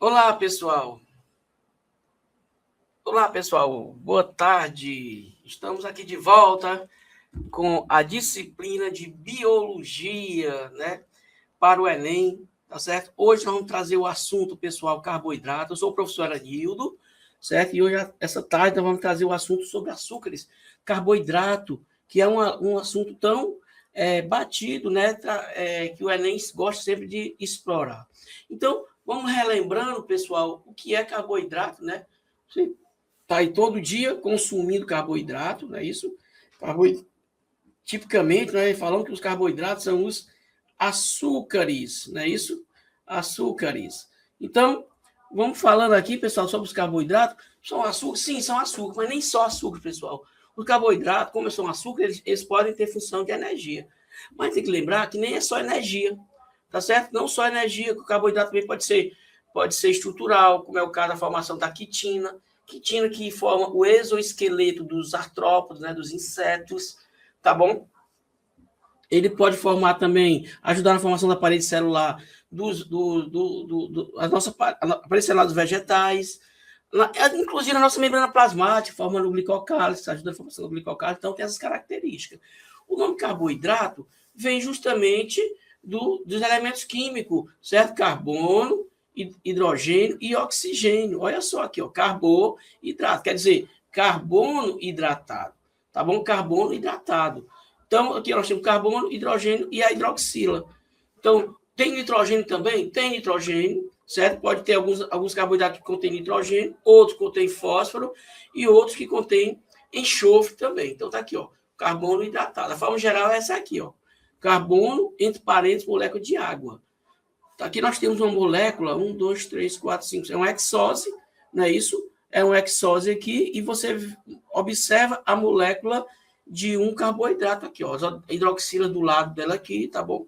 Olá, pessoal. Olá, pessoal. Boa tarde. Estamos aqui de volta com a disciplina de biologia, né, para o Enem, tá certo? Hoje nós vamos trazer o assunto, pessoal, carboidrato. Eu sou o professor Anildo, certo? E hoje, essa tarde, nós vamos trazer o assunto sobre açúcares, carboidrato, que é um assunto tão batido, né, que o Enem gosta sempre de explorar. Então, vamos relembrando, pessoal, o que é carboidrato, né? Você está aí todo dia consumindo carboidrato, não é isso? Tipicamente, nós falamos que os carboidratos são os açúcares, não é isso? Açúcares. Então, vamos falando aqui, pessoal, sobre os carboidratos. São açúcares? Sim, são açúcares, mas nem só açúcar, pessoal. Os carboidratos, como são açúcares, eles podem ter função de energia. Mas tem que lembrar que nem é só energia, tá certo? Não só energia, que o carboidrato também pode ser estrutural, como é o caso da formação da quitina. Quitina que forma o exoesqueleto dos artrópodes, né, dos insetos, tá bom? Ele pode formar também, ajudar na formação da parede celular a nossa parede celular dos vegetais, inclusive a nossa membrana plasmática, formando o glicocálice, ajuda na formação do glicocálice, então tem essas características. O nome carboidrato vem justamente dos elementos químicos, certo? Carbono, hidrogênio e oxigênio. Olha só aqui, ó, carboidrato, quer dizer, carbono hidratado, tá bom? Carbono hidratado. Então, aqui nós temos carbono, hidrogênio e a hidroxila. Então, tem nitrogênio também? Tem nitrogênio, certo? Pode ter alguns carboidratos que contêm nitrogênio, outros que contêm fósforo e outros que contêm enxofre também. Então, tá aqui, ó, carbono hidratado. A forma geral é essa aqui, ó. Carbono, entre parênteses, molécula de água. Aqui nós temos uma molécula, 1, 2, 3, 4, 5, é um hexose, não é isso? É um hexose aqui, e você observa a molécula de um carboidrato aqui, ó, a hidroxila do lado dela aqui, tá bom?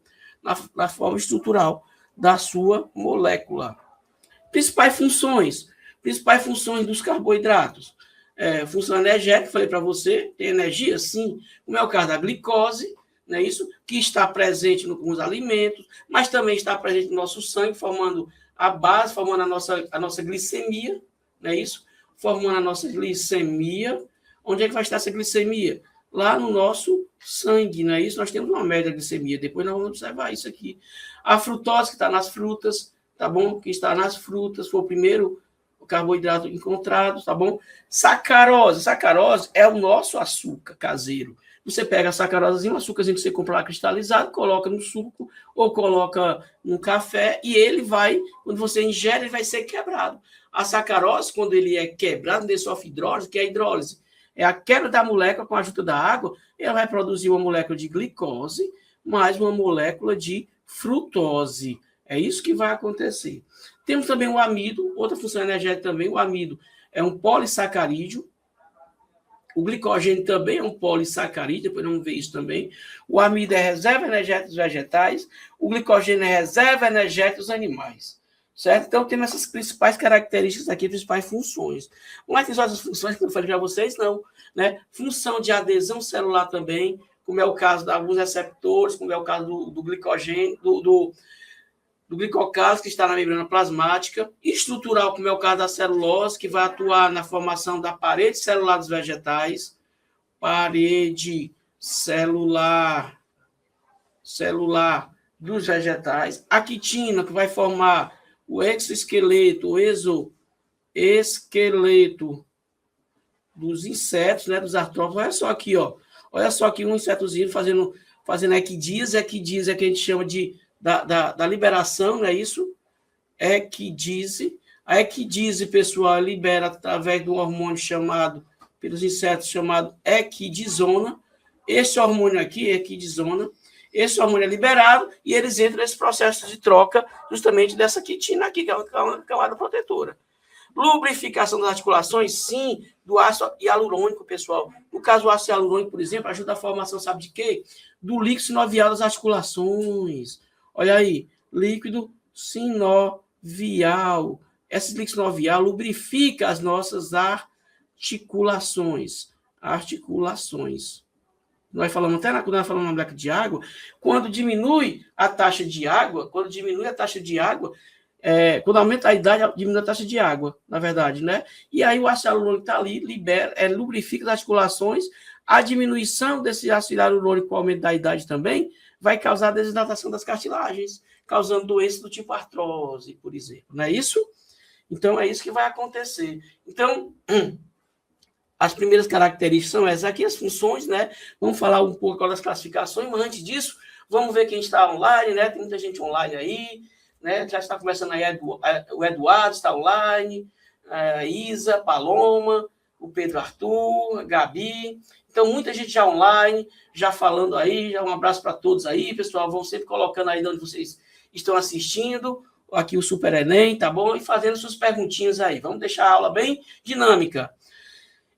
Na forma estrutural da sua molécula. Principais funções dos carboidratos. Função energética, falei para você, tem energia? Sim, como é o caso da glicose, não é isso? Que está presente nos alimentos, mas também está presente no nosso sangue, formando a base, formando a nossa glicemia, não é isso? Formando a nossa glicemia. Onde é que vai estar essa glicemia? Lá no nosso sangue, não é isso? Nós temos uma média de glicemia, depois nós vamos observar isso aqui. A frutose, que está nas frutas, tá bom? Que está nas frutas, foi o primeiro carboidrato encontrado, tá bom? Sacarose é o nosso açúcar caseiro. Você pega a sacarose, um açúcarzinho que você compra lá cristalizado, coloca no suco ou coloca no café e ele vai, quando você ingere, ele vai ser quebrado. A sacarose, quando ele é quebrado, ele sofre hidrólise, que é a hidrólise. É a quebra da molécula com a ajuda da água, ela vai produzir uma molécula de glicose mais uma molécula de frutose. É isso que vai acontecer. Temos também o amido, outra função energética também. O amido é um polissacarídeo. O glicogênio também é um polissacarídeo, depois vamos ver isso também. O amido é reserva energética dos vegetais. O glicogênio é reserva energética dos animais. Certo? Então, temos essas principais características aqui, principais funções. Mas tem outras funções que eu falei para vocês, não. Né? Função de adesão celular também, como é o caso de alguns receptores, como é o caso do glicogênio, do glicocálice, que está na membrana plasmática, estrutural, como é o caso da celulose, que vai atuar na formação da parede celular dos vegetais, parede celular dos vegetais, a quitina, que vai formar o exoesqueleto, o exoesqueleto dos insetos, né, dos artrópodes. Olha só aqui, ó. Olha só aqui um insetozinho fazendo equidíase. Equidíase é que a gente chama da liberação, não é isso? Equidíase. A equidíase, pessoal, libera através de um hormônio chamado, pelos insetos, chamado equidizona. Esse hormônio aqui, equidizona, esse hormônio é liberado e eles entram nesse processo de troca justamente dessa quitina aqui, que é uma camada protetora. Lubrificação das articulações, sim, do ácido hialurônico, pessoal. No caso, o ácido hialurônico, por exemplo, ajuda a formação, sabe de quê? Do líquido sinovial das articulações. Olha aí, líquido sinovial. Esse líquido sinovial lubrifica as nossas articulações. Nós falamos até quando nós falamos na molécula de água, quando diminui a taxa de água, quando aumenta a idade, diminui a taxa de água, na verdade, né? E aí o ácido hialurônico está ali, lubrifica as articulações. A diminuição desse ácido hialurônico com o aumento da idade também vai causar a desidratação das cartilagens, causando doenças do tipo artrose, por exemplo. Não é isso? Então, é isso que vai acontecer. Então, as primeiras características são essas aqui, as funções, né? Vamos falar um pouco agora das classificações, mas antes disso, vamos ver quem está online, né? Tem muita gente online aí, né? Já está começando aí, o Eduardo está online, a Isa, Paloma, o Pedro Arthur, a Gabi. Então, muita gente já online, já falando aí, já um abraço para todos aí, pessoal, vão sempre colocando aí de onde vocês estão assistindo, aqui o Super Enem, tá bom? E fazendo suas perguntinhas aí. Vamos deixar a aula bem dinâmica.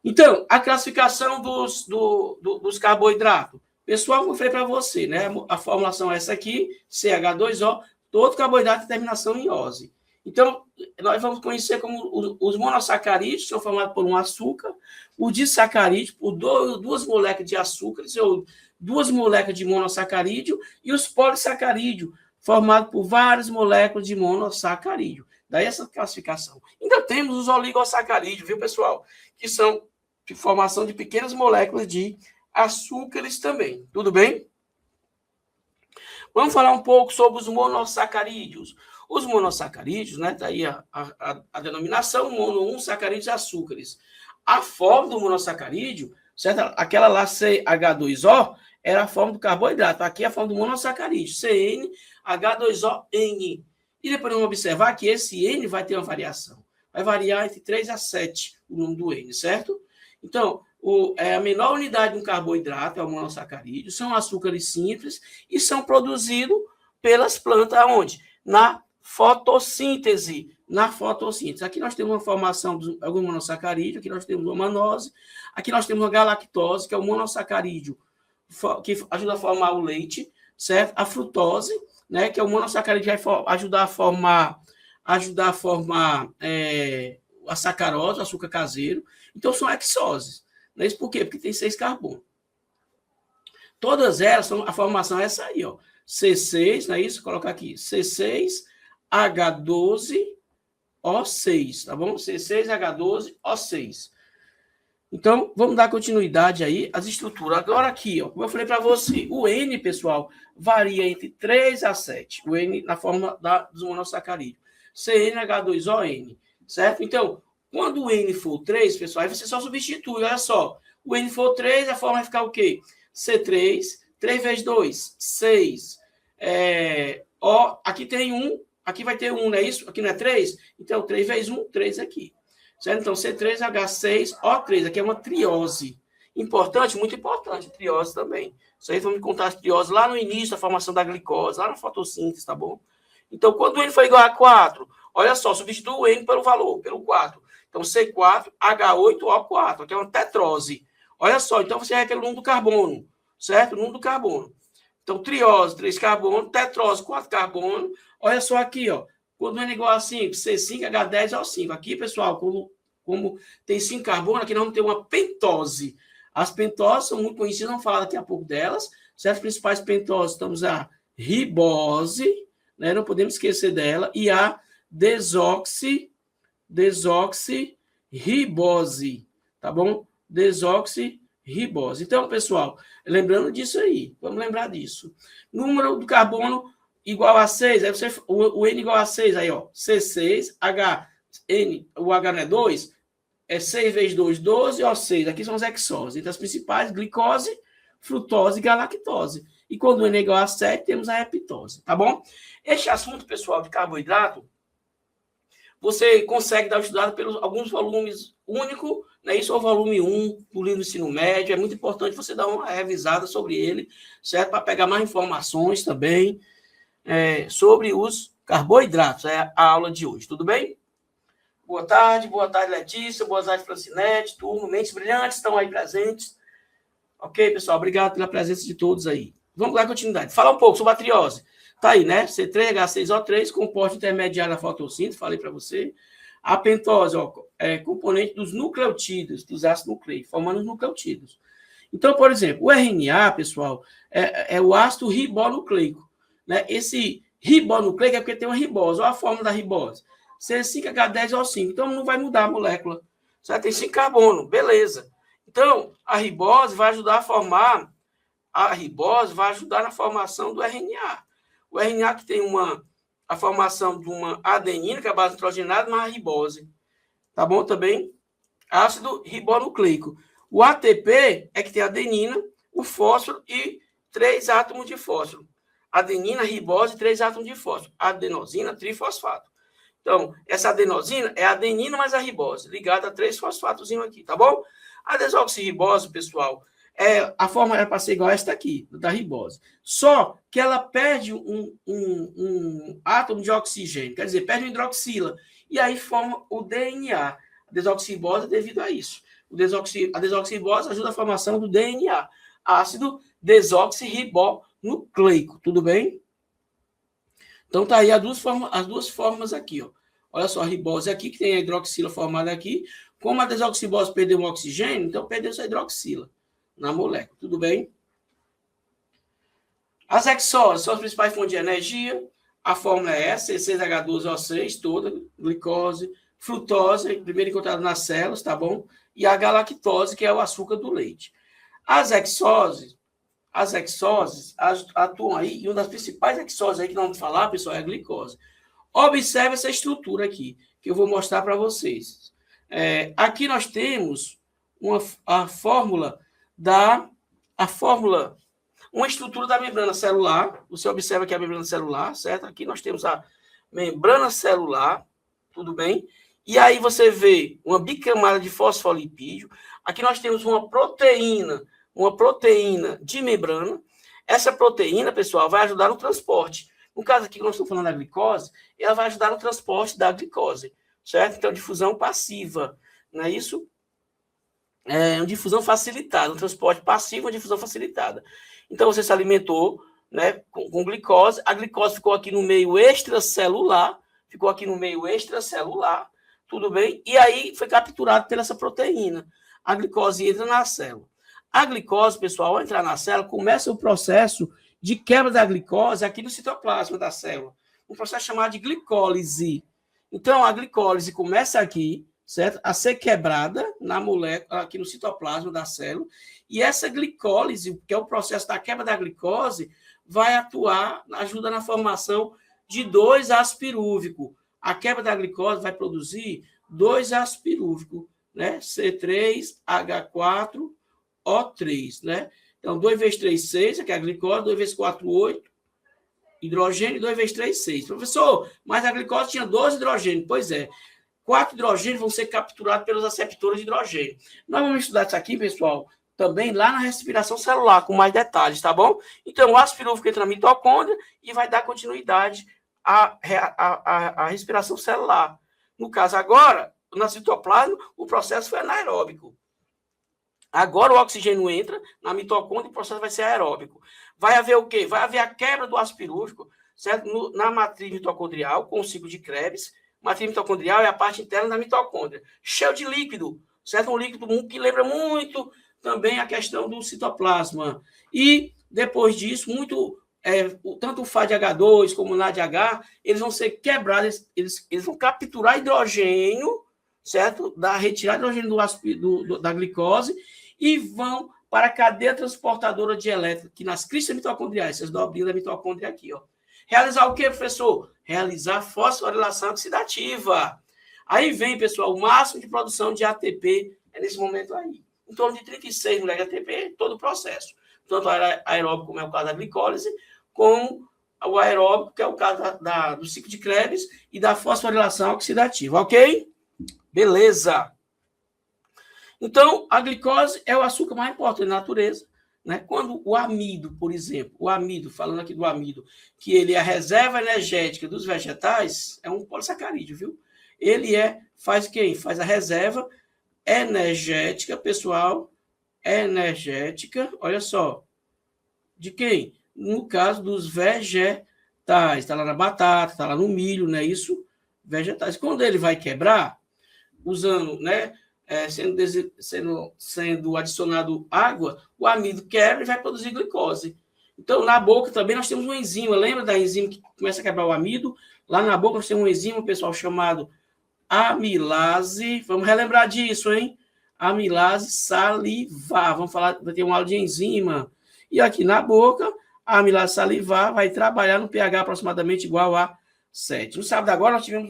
Então, a classificação dos carboidratos. Pessoal, como eu falei para você, né? A formulação é essa aqui, CH2O, todo carboidrato tem terminação em ose. Então, nós vamos conhecer como os monossacarídeos, são formados por um açúcar, o disacarídeo, por duas moléculas de açúcar, ou duas moléculas de monossacarídeo, e os polissacarídeos, formados por várias moléculas de monossacarídeo. Daí essa classificação. Ainda temos os oligossacarídeos, viu, pessoal? Que são de formação de pequenas moléculas de açúcares também. Tudo bem? Vamos falar um pouco sobre os monossacarídeos. Os monossacarídeos, né? Está aí a denominação, monounsacarídeos açúcares. A forma do monossacarídeo, certo? Aquela lá CH2O, era a forma do carboidrato. Aqui é a forma do monossacarídeo, CnH2ON. E depois vamos observar que esse N vai ter uma variação. Vai variar entre 3 a 7 o número do N, certo? Então, a menor unidade de um carboidrato é o monossacarídeo, são açúcares simples e são produzidos pelas plantas aonde? Na fotossíntese. Na fotossíntese. Aqui nós temos uma formação de algum monossacarídeo, aqui nós temos uma manose, aqui nós temos uma galactose, que é o monossacarídeo que ajuda a formar o leite, certo? A frutose, né, que é o monossacarídeo que vai ajudar a formar a sacarose, o açúcar caseiro. Então, são hexoses. Não é isso por quê? Porque tem 6 carbonos. Todas elas, a formação é essa aí, ó. C6, não é isso? Vou colocar aqui. C6H12O6, tá bom? C6H12O6. Então, vamos dar continuidade aí às estruturas. Agora aqui, ó, como eu falei para você, o N, pessoal, varia entre 3 a 7. O N na forma dos monossacarídeos. CnH2ON, certo? Então, quando o N for 3, pessoal, aí você só substitui, olha só. O N for 3, a forma vai ficar o quê? C3, 3 vezes 2, 6. Aqui tem 1, aqui vai ter 1, não é isso? Aqui não é 3? Então, 3 vezes 1, 3 aqui. Certo? Então, C3H6O3, aqui é uma triose. Importante, muito importante, triose também. Isso aí vamos contar as trioses lá no início da formação da glicose, lá na fotossíntese, tá bom? Então, quando o N for igual a 4, olha só, substitui o N pelo valor, pelo 4. Então, C4H8O4, aqui é uma tetrose. Olha só, então você vai ter o número do carbono, certo? O número do carbono. Então, triose, 3 carbono, tetrose, 4 carbono. Olha só aqui, ó. Quando o N é igual a 5, C5H10O5. Aqui, pessoal, como tem 5 carbono, aqui nós vamos ter uma pentose. As pentoses são muito conhecidas, vamos falar daqui a pouco delas. Certo? As principais pentoses, temos a ribose, né? Não podemos esquecer dela, e a desoxirribose, tá bom? Desoxirribose. Então, pessoal, lembrando disso aí, vamos lembrar disso. Número do carbono igual a 6, aí você, o N igual a 6, aí, ó, C6, HN, o H não é 2, é 6 vezes 2, 12, O6, aqui são os hexoses, entre as principais, glicose, frutose e galactose. E quando o N é igual a 7, temos a heptose, tá bom? Este assunto, pessoal, de carboidrato, você consegue dar estudado pelos alguns volumes único, né? Isso é o volume 1 do livro Ensino Médio, é muito importante você dar uma revisada sobre ele, certo? Para pegar mais informações também, sobre os carboidratos, é a aula de hoje, tudo bem? Boa tarde, Letícia, boa tarde, Francinete, turma, mentes brilhantes estão aí presentes. Ok, pessoal, obrigado pela presença de todos aí. Vamos dar continuidade. Falar um pouco sobre a triose. Tá aí, né? C3H6O3, composto intermediário da fotossíntese, falei para você. A pentose, ó, é componente dos nucleotídeos, dos ácidos nucleicos, formando os nucleotídeos. Então, por exemplo, o RNA, pessoal, é o ácido ribonucleico. Né? Esse ribonucleico é porque tem uma ribose. Olha a fórmula da ribose. C5H10O5. Então, não vai mudar a molécula. Só tem 5 carbono. Beleza. Então, a ribose vai ajudar a formar... A ribose vai ajudar na formação do RNA. O RNA que tem a formação de uma adenina, que é a base nitrogenada, mais a ribose. Tá bom também? Ácido ribonucleico. O ATP é que tem a adenina, o fósforo e 3 átomos de fósforo. Adenina, ribose e 3 átomos de fósforo. Adenosina, trifosfato. Então, essa adenosina é a adenina mais a ribose, ligada a 3 fosfatos aqui, tá bom? A desoxirribose, pessoal, a forma era para ser igual a esta aqui, da ribose. Só que ela perde um átomo de oxigênio, quer dizer, perde um hidroxila. E aí forma o DNA. A desoxirribose é devido a isso. A desoxirribose ajuda a formação do DNA, ácido desoxirribonucleico. Tudo bem? Então, tá aí as duas formas aqui, ó. Olha só, a ribose aqui, que tem a hidroxila formada aqui. Como a desoxirribose perdeu um oxigênio, então perdeu essa hidroxila na molécula. Tudo bem? As hexoses são as principais fontes de energia. A fórmula é essa, C6H12O6, toda, glicose, frutose, primeiro encontrada nas células, tá bom? E a galactose, que é o açúcar do leite. As hexoses atuam aí, e uma das principais hexoses aí que nós vamos falar, pessoal, é a glicose. Observe essa estrutura aqui, que eu vou mostrar para vocês. Aqui nós temos uma estrutura da membrana celular. Você observa que a membrana celular, certo? Aqui nós temos a membrana celular, tudo bem? E aí você vê uma bicamada de fosfolipídio. Aqui nós temos uma proteína de membrana. Essa proteína, pessoal, vai ajudar no transporte. No caso aqui que nós estamos falando da glicose, ela vai ajudar no transporte da glicose, certo? Então, difusão passiva, não é isso? Uma difusão facilitada, um transporte passivo, uma difusão facilitada. Então, você se alimentou, né, com glicose, a glicose ficou aqui no meio extracelular, tudo bem? E aí foi capturado pela essa proteína. A glicose entra na célula. A glicose, pessoal, ao entrar na célula, começa o processo de quebra da glicose aqui no citoplasma da célula. Um processo chamado de glicólise. Então, a glicólise começa aqui, certo? A ser quebrada na molécula, aqui no citoplasma da célula. E essa glicólise, que é o processo da quebra da glicose, vai atuar, ajuda na formação de 2-aspirúvico. A quebra da glicose vai produzir 2-aspirúvico, né? C3H4O3, né? Então, 2 vezes 3, 6, aqui é a glicose, 2 vezes 4, 8, hidrogênio, 2 vezes 3, 6. Professor, mas a glicose tinha 12 hidrogênios. Pois é. 4 hidrogênios vão ser capturados pelos aceptores de hidrogênio. Nós vamos estudar isso aqui, pessoal, também lá na respiração celular, com mais detalhes, tá bom? Então, o aspirúvico entra na mitocôndria e vai dar continuidade à respiração celular. No caso, agora, na citoplasma, o processo foi anaeróbico. Agora o oxigênio entra na mitocôndria e o processo vai ser aeróbico. Vai haver o quê? Vai haver a quebra do aspirúvico, certo? Na matriz mitocondrial, com o ciclo de Krebs. Matriz mitocondrial é a parte interna da mitocôndria, cheio de líquido, certo? Um líquido que lembra muito também a questão do citoplasma. E, depois disso, tanto o FADH2 como o NADH, eles vão ser quebrados, eles vão capturar hidrogênio, certo? Retirar hidrogênio da glicose e vão para a cadeia transportadora de elétrons, que nas cristas mitocondriais, essas dobrinhas da mitocôndria aqui, ó. Realizar o quê, professor? Realizar fosforilação oxidativa. Aí vem, pessoal, o máximo de produção de ATP nesse momento aí. Em torno de 36 moléculas de ATP, todo o processo. Tanto aeróbico, como é o caso da glicólise, como o aeróbico, que é o caso do ciclo de Krebs e da fosforilação oxidativa, ok? Beleza. Então, a glicose é o açúcar mais importante da natureza, né? Quando o amido, por exemplo, falando aqui do amido, que ele é a reserva energética dos vegetais, é um polissacarídeo, viu? Ele faz quem? Faz a reserva energética, pessoal, olha só, de quem? No caso dos vegetais, está lá na batata, está lá no milho, não é isso? Vegetais. Quando ele vai quebrar, usando, né, sendo adicionado água, o amido quebra e vai produzir glicose. Então, na boca também nós temos uma enzima. Lembra da enzima que começa a quebrar o amido? Lá na boca nós temos uma enzima, pessoal, chamado amilase. Vamos relembrar disso, hein? Amilase salivar. Vamos falar, vai ter uma aula de enzima. E aqui na boca, a amilase salivar vai trabalhar no pH aproximadamente igual a 7. No sábado agora nós tivemos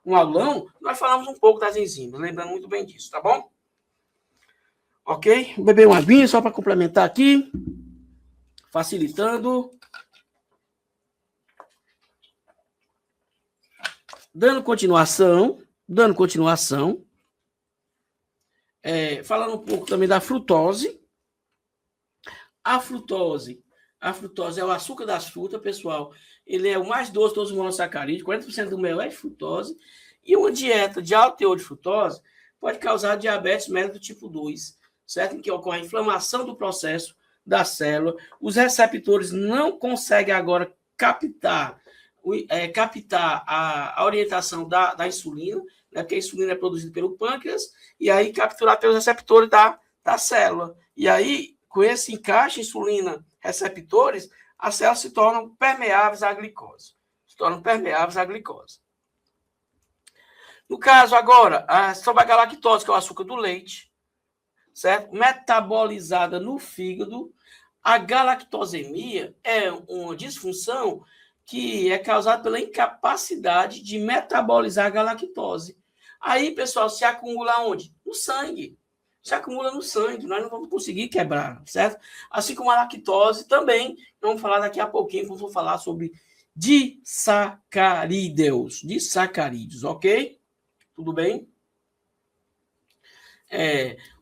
um aulão, nós falamos um pouco das enzimas, lembrando muito bem disso, tá bom? Ok? Vou beber uma aguinha só para complementar aqui, facilitando. Dando continuação, falando um pouco também da frutose. A frutose é o açúcar das frutas, pessoal. Ele é o mais doce de todos os monossacarídeos, 40% do mel é de frutose. E uma dieta de alto teor de frutose pode causar diabetes mellitus tipo 2, certo? Em que ocorre a inflamação do processo da célula. Os receptores não conseguem agora captar a orientação da insulina, né? Porque a insulina é produzida pelo pâncreas, e aí capturar pelos receptores da célula. E aí, com esse encaixe insulina-receptores, as células se tornam permeáveis à glicose. No caso, agora, sobre a galactose, que é o açúcar do leite, certo? Metabolizada no fígado, a galactosemia é uma disfunção que é causada pela incapacidade de metabolizar a galactose. Aí, pessoal, se acumula onde? No sangue. Se acumula no sangue, nós não vamos conseguir quebrar, certo? Assim como a lactose também, vamos falar daqui a pouquinho, vamos falar sobre disacarídeos, ok? Tudo bem?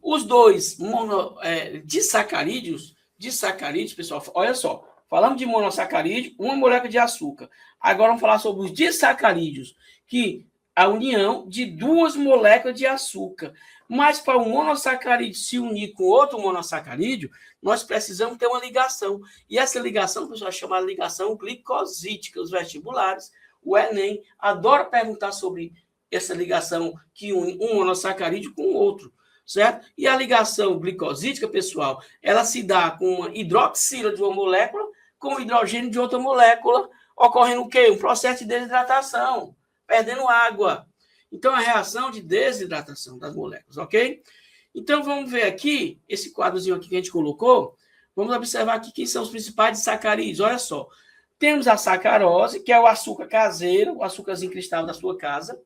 Os dois disacarídeos, pessoal, olha só, falamos de monossacarídeo, uma molécula de açúcar. Agora vamos falar sobre os disacarídeos, que a união de duas moléculas de açúcar. Mas para um monossacarídeo se unir com outro monossacarídeo, nós precisamos ter uma ligação. E essa ligação, pessoal, é chamada ligação glicosítica. Os vestibulares, o Enem, adora perguntar sobre essa ligação que une um monossacarídeo com o outro, certo? E a ligação glicosítica, pessoal, ela se dá com uma hidroxila de uma molécula com o hidrogênio de outra molécula, ocorrendo o quê? Um processo de desidratação, perdendo água. Então, a reação de desidratação das moléculas, ok? Então, vamos ver aqui, esse quadrozinho aqui que a gente colocou, vamos observar aqui quem são os principais sacarídeos. Olha só, temos a sacarose, que é o açúcar caseiro, o açúcarzinho cristal da sua casa,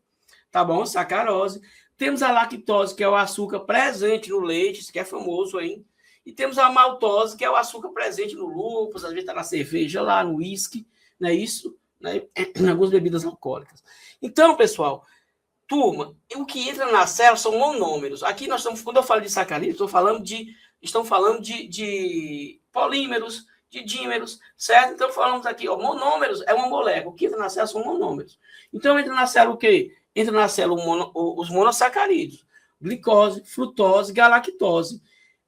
tá bom? Sacarose. Temos a lactose, que é o açúcar presente no leite, isso que é famoso aí. E temos a maltose, que é o açúcar presente no lúpus, às vezes está na cerveja lá, no uísque, não é isso? Né? Em algumas bebidas alcoólicas. Então, pessoal, turma, o que entra na célula são monômeros. Aqui nós estamos, quando eu falo de sacarídeos, estão falando de polímeros, de dímeros, certo? Então falamos aqui, ó, monômeros é uma molécula. O que entra na célula são monômeros. Então entra na célula o quê? Entra na célula os monossacarídeos, glicose, frutose, galactose.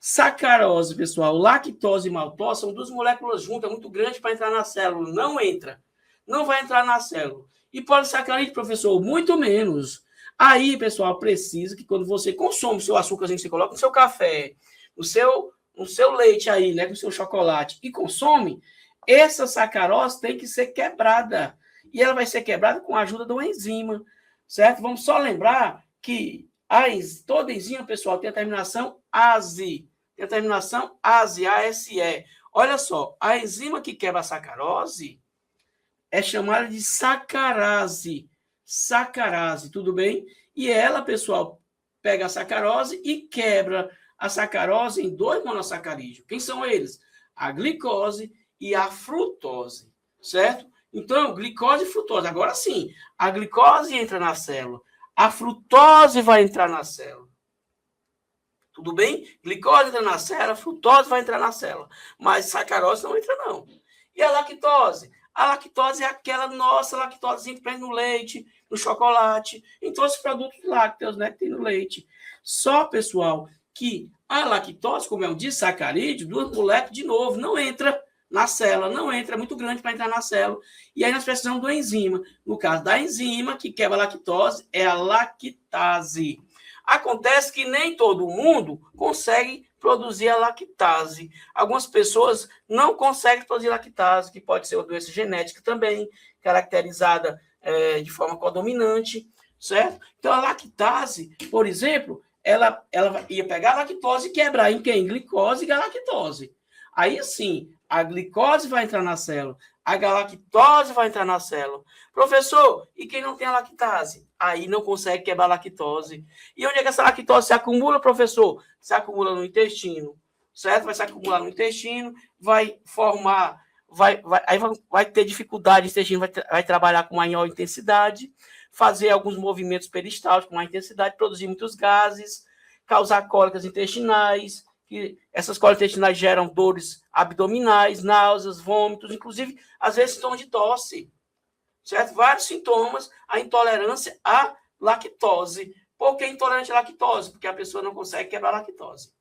Sacarose, pessoal, lactose e maltose são duas moléculas juntas, muito grandes para entrar na célula. Não entra. Não vai entrar na célula. E polissacarídeo, professor, muito menos. Aí, pessoal, precisa que quando você consome o seu açúcarzinho que você coloca no seu café, no seu leite aí, né, com o seu chocolate, e consome, essa sacarose tem que ser quebrada. E ela vai ser quebrada com a ajuda de uma enzima, certo? Vamos só lembrar que toda enzima, pessoal, tem a terminação ASE. Tem a terminação ASE, A-S-E. Olha só, a enzima que quebra a sacarose é chamada de sacarase. Sacarase, tudo bem? E ela, pessoal, pega a sacarose e quebra a sacarose em dois monossacarídeos. Quem são eles? A glicose e a frutose, certo? Então, glicose e frutose. Agora sim, a glicose entra na célula. A frutose vai entrar na célula. Tudo bem? Glicose entra na célula, frutose vai entrar na célula. Mas sacarose não entra, não. E a lactose? A lactose é aquela nossa lactose que prende no leite, no chocolate, em todos os produtos lácteos, né, que tem no leite. Só, pessoal, que a lactose, como é um disacarídeo, duas moléculas, de novo, não entra na célula, não entra, é muito grande para entrar na célula. E aí nós precisamos de uma enzima. No caso da enzima que quebra a lactose, é a lactase. Acontece que nem todo mundo consegue produzir a lactase. Algumas pessoas não conseguem produzir lactase, que pode ser uma doença genética também, caracterizada de forma codominante, certo? Então, a lactase, por exemplo, ela ia pegar a lactose e quebrar em quem? Glicose e galactose. Aí, sim, a glicose vai entrar na célula, a galactose vai entrar na célula. Professor, e quem não tem a lactase? Aí não consegue quebrar a lactose. E onde é que essa lactose se acumula, professor? Se acumula no intestino, certo? Vai se acumular no intestino, vai formar, vai ter dificuldade, o intestino vai trabalhar com maior intensidade, fazer alguns movimentos peristálticos com maior intensidade, produzir muitos gases, causar cólicas intestinais, que essas cólicas intestinais geram dores abdominais, náuseas, vômitos, inclusive, às vezes, sintomas de tosse, certo? Vários sintomas, a intolerância à lactose. Por que intolerante à lactose? Porque a pessoa não consegue quebrar a lactose.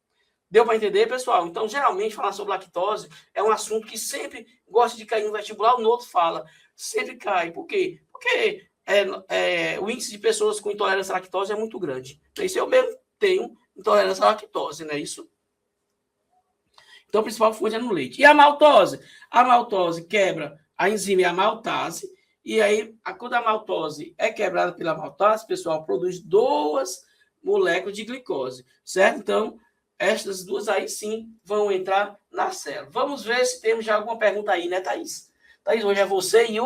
Deu para entender, pessoal? Então, geralmente, falar sobre lactose é um assunto que sempre gosta de cair no vestibular, o Noto fala, sempre cai. Por quê? Porque o índice de pessoas com intolerância à lactose é muito grande. Isso eu mesmo tenho intolerância à lactose, né? Isso. Então, a principal fonte é no leite. E a maltose? A maltose quebra a enzima amaltase, e aí, quando a maltose é quebrada pela maltase, pessoal, produz 2 moléculas de glicose, certo? Então, estas 2 aí sim vão entrar na célula. Vamos ver se temos já alguma pergunta aí, né, Thaís? Thaís, hoje é você e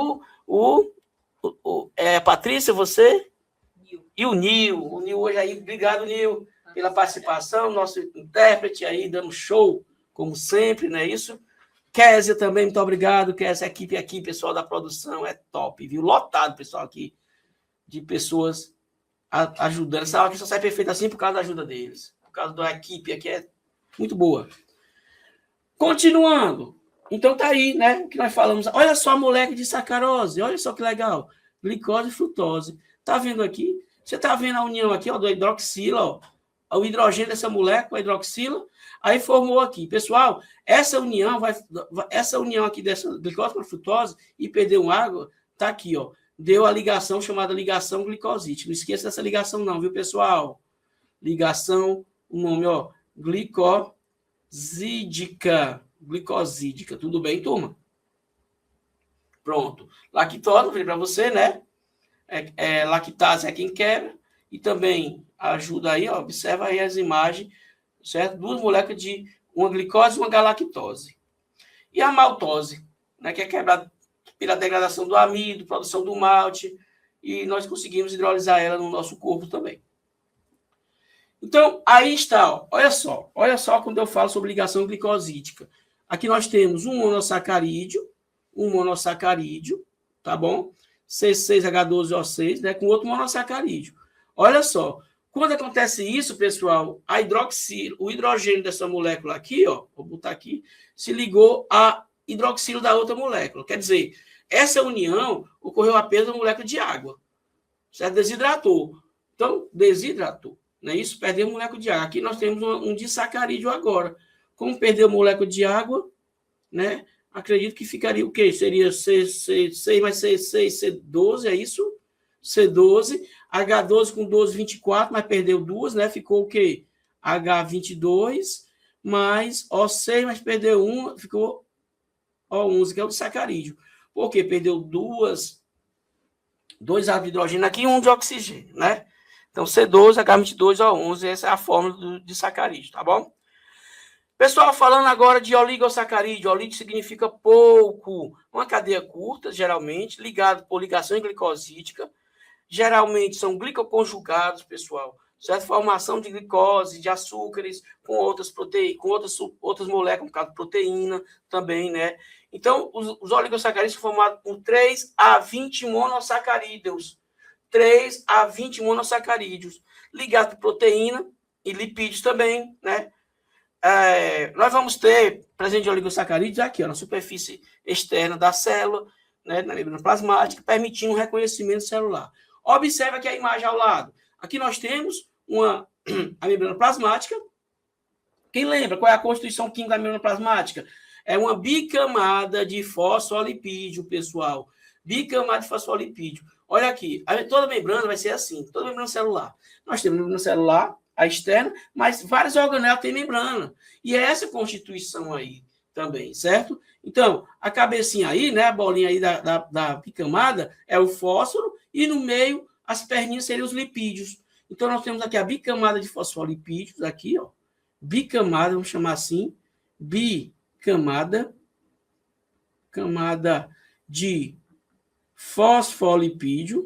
Patrícia, você? Nil. E o Nil. O Nil hoje aí. Obrigado, Nil, pela participação. Nosso intérprete aí, dando show, como sempre, não é isso? Kézia também, muito obrigado. Kézia, equipe aqui, pessoal da produção, é top, viu? Lotado, pessoal, aqui, de pessoas ajudando. Essa aula aqui só sai perfeita assim por causa da ajuda deles. Por causa da equipe aqui, é muito boa. Continuando. Então, tá aí, né? O que nós falamos. Olha só a molécula de sacarose. Olha só que legal. Glicose e frutose. Tá vendo aqui? Você tá vendo a união aqui, ó, do hidroxila, ó. O hidrogênio dessa molécula, a hidroxila, aí formou aqui. Pessoal, essa união aqui dessa glicose com a frutose e perdeu água, tá aqui, ó. Deu a ligação chamada ligação glicosídica. Não esqueça dessa ligação não, viu, pessoal? Ligação, o nome, ó, glicosídica. Tudo bem, turma? Pronto. Lactose, falei para você, né? Lactase é quem quebra. E também ajuda aí, ó, observa aí as imagens, certo? 2 moléculas de uma glicose e uma galactose. E a maltose, né, que é quebrada pela degradação do amido, produção do malte, e nós conseguimos hidrolisar ela no nosso corpo também. Então, aí está, ó, olha só quando eu falo sobre ligação glicosídica. Aqui nós temos um monossacarídeo, tá bom? C6H12O6, né, com outro monossacarídeo. Olha só, quando acontece isso, pessoal, o hidrogênio dessa molécula aqui, ó, vou botar aqui, se ligou a hidroxilo da outra molécula. Quer dizer, essa união ocorreu apenas uma molécula de água. Certo? Desidratou. Então, desidratou. Não é isso? Perdeu a molécula de água. Aqui nós temos um disacarídeo agora. Como perdeu a molécula de água, né? Acredito que ficaria o quê? Seria C6 mais C6, C12, é isso? C12, H12 com 12, 24, mas perdeu 2, né? Ficou o quê? H22, mais O6, mas perdeu 1, ficou O11, que é o disacarídeo. Por quê? Perdeu 2 átomos de hidrogênio aqui e 1 de oxigênio, né? Então, C12, H22, O11, essa é a fórmula do disacarídeo, tá bom? Pessoal, falando agora de oligosacarídeo. Olígeo significa pouco. Uma cadeia curta, geralmente, ligado por ligação glicosídica. Geralmente são glicoconjugados, pessoal. Certo? Formação de glicose, de açúcares, com outras proteínas, com outras moléculas, no caso, proteína também, né? Então, os oligosacarídeos são formados por 3 a 20 monossacarídeos. 3 a 20 monossacarídeos. Ligados por proteína e lipídios também, né? Nós vamos ter presente de oligosacarídeos aqui, ó, na superfície externa da célula, né, na membrana plasmática, permitindo o reconhecimento celular. Observe aqui a imagem ao lado. Aqui nós temos a membrana plasmática. Quem lembra qual é a constituição química da membrana plasmática? É uma bicamada de fosfolipídio, pessoal. Bicamada de fosfolipídio. Olha aqui, toda membrana vai ser assim, toda membrana celular. Nós temos a membrana celular, a externa, mas várias organelas têm membrana. E é essa constituição aí também, certo? Então, a cabecinha aí, né, a bolinha aí da bicamada é o fósforo e no meio as perninhas seriam os lipídios. Então, nós temos aqui a bicamada de fosfolipídios, aqui, ó, bicamada, vamos chamar assim, bicamada, camada de fosfolipídios,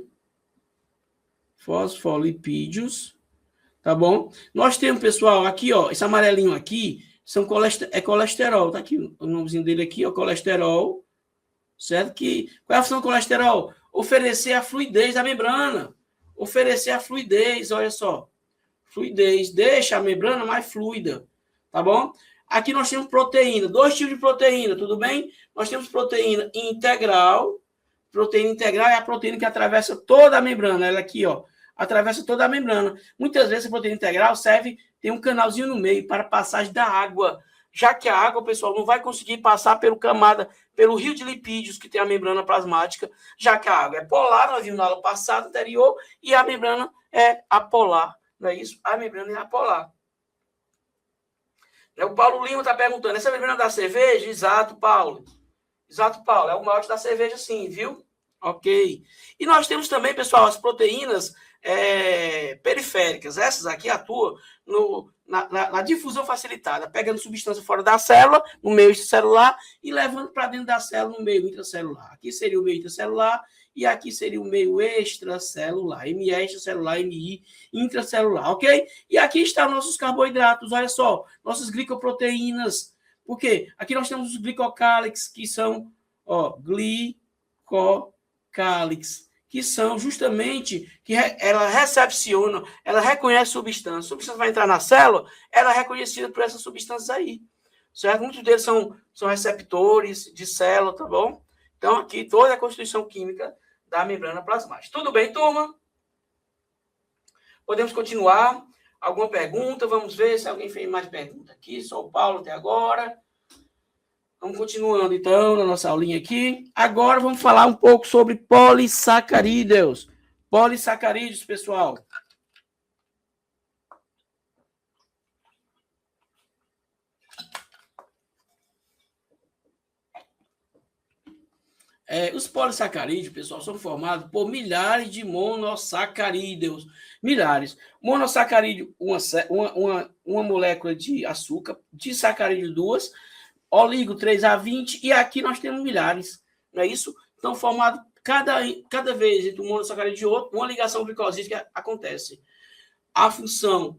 tá bom? Nós temos, pessoal, aqui, ó, esse amarelinho aqui é colesterol, tá aqui o nomezinho dele aqui, ó, colesterol, certo? Qual é a função do colesterol? Oferecer a fluidez da membrana, oferecer a fluidez, olha só, fluidez, deixa a membrana mais fluida, tá bom? Aqui nós temos proteína, 2 tipos de proteína, tudo bem? Nós temos proteína integral é a proteína que atravessa toda a membrana, ela aqui, ó, atravessa toda a membrana. Muitas vezes a proteína integral tem um canalzinho no meio para passagem da água, já que a água, pessoal, não vai conseguir passar pelo rio de lipídios que tem a membrana plasmática, já que a água é polar, nós vimos na aula passada, anterior, e a membrana é apolar, não é isso? A membrana é apolar. O Paulo Lima está perguntando, essa membrana da cerveja? Exato, Paulo. Exato, Paulo. É o malte da cerveja, sim, viu? Ok. E nós temos também, pessoal, as proteínas periféricas. Essas aqui atuam na difusão facilitada, pegando substância fora da célula, no meio celular, e levando para dentro da célula, no meio intracelular. Aqui seria o meio intracelular e aqui seria o meio extracelular. ME extracelular, MI intracelular, ok? E aqui estão nossos carboidratos, olha só, nossas glicoproteínas. Por quê? Aqui nós temos os glicocálix, que são, ó, glicocálix, que são justamente, ela recepciona, ela reconhece substância. A substância vai entrar na célula, ela é reconhecida por essas substâncias aí, certo? Muitos deles são receptores de célula, tá bom? Então, aqui, toda a constituição química da membrana plasmática. Tudo bem, turma? Podemos continuar? Alguma pergunta? Vamos ver se alguém fez mais pergunta aqui. Só o Paulo até agora. Vamos continuando, então, na nossa aulinha aqui. Agora vamos falar um pouco sobre polissacarídeos. Polissacarídeos, pessoal. Os polissacarídeos, pessoal, são formados por milhares de monossacarídeos. Milhares. Monossacarídeo, uma molécula de açúcar, disacarídeo, 2, oligo 3 a 20, e aqui nós temos milhares, não é isso? Então, formado cada vez entre um monossacarídeo e outro, uma ligação glicosídica acontece. A função,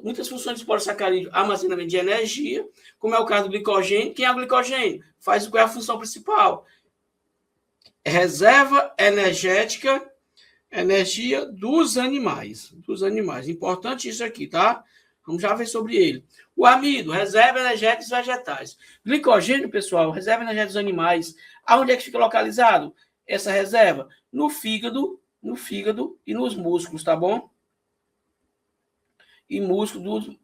muitas funções do polissacarídeo, armazenamento de energia, como é o caso do glicogênio. Quem é o glicogênio? Qual é a função principal? Reserva energética, energia dos animais. Importante isso aqui, tá? Vamos já ver sobre ele. O amido, reserva energética dos vegetais. Glicogênio, pessoal, reserva energética dos animais. Aonde é que fica localizado essa reserva? No fígado e nos músculos, tá bom? E músculos dos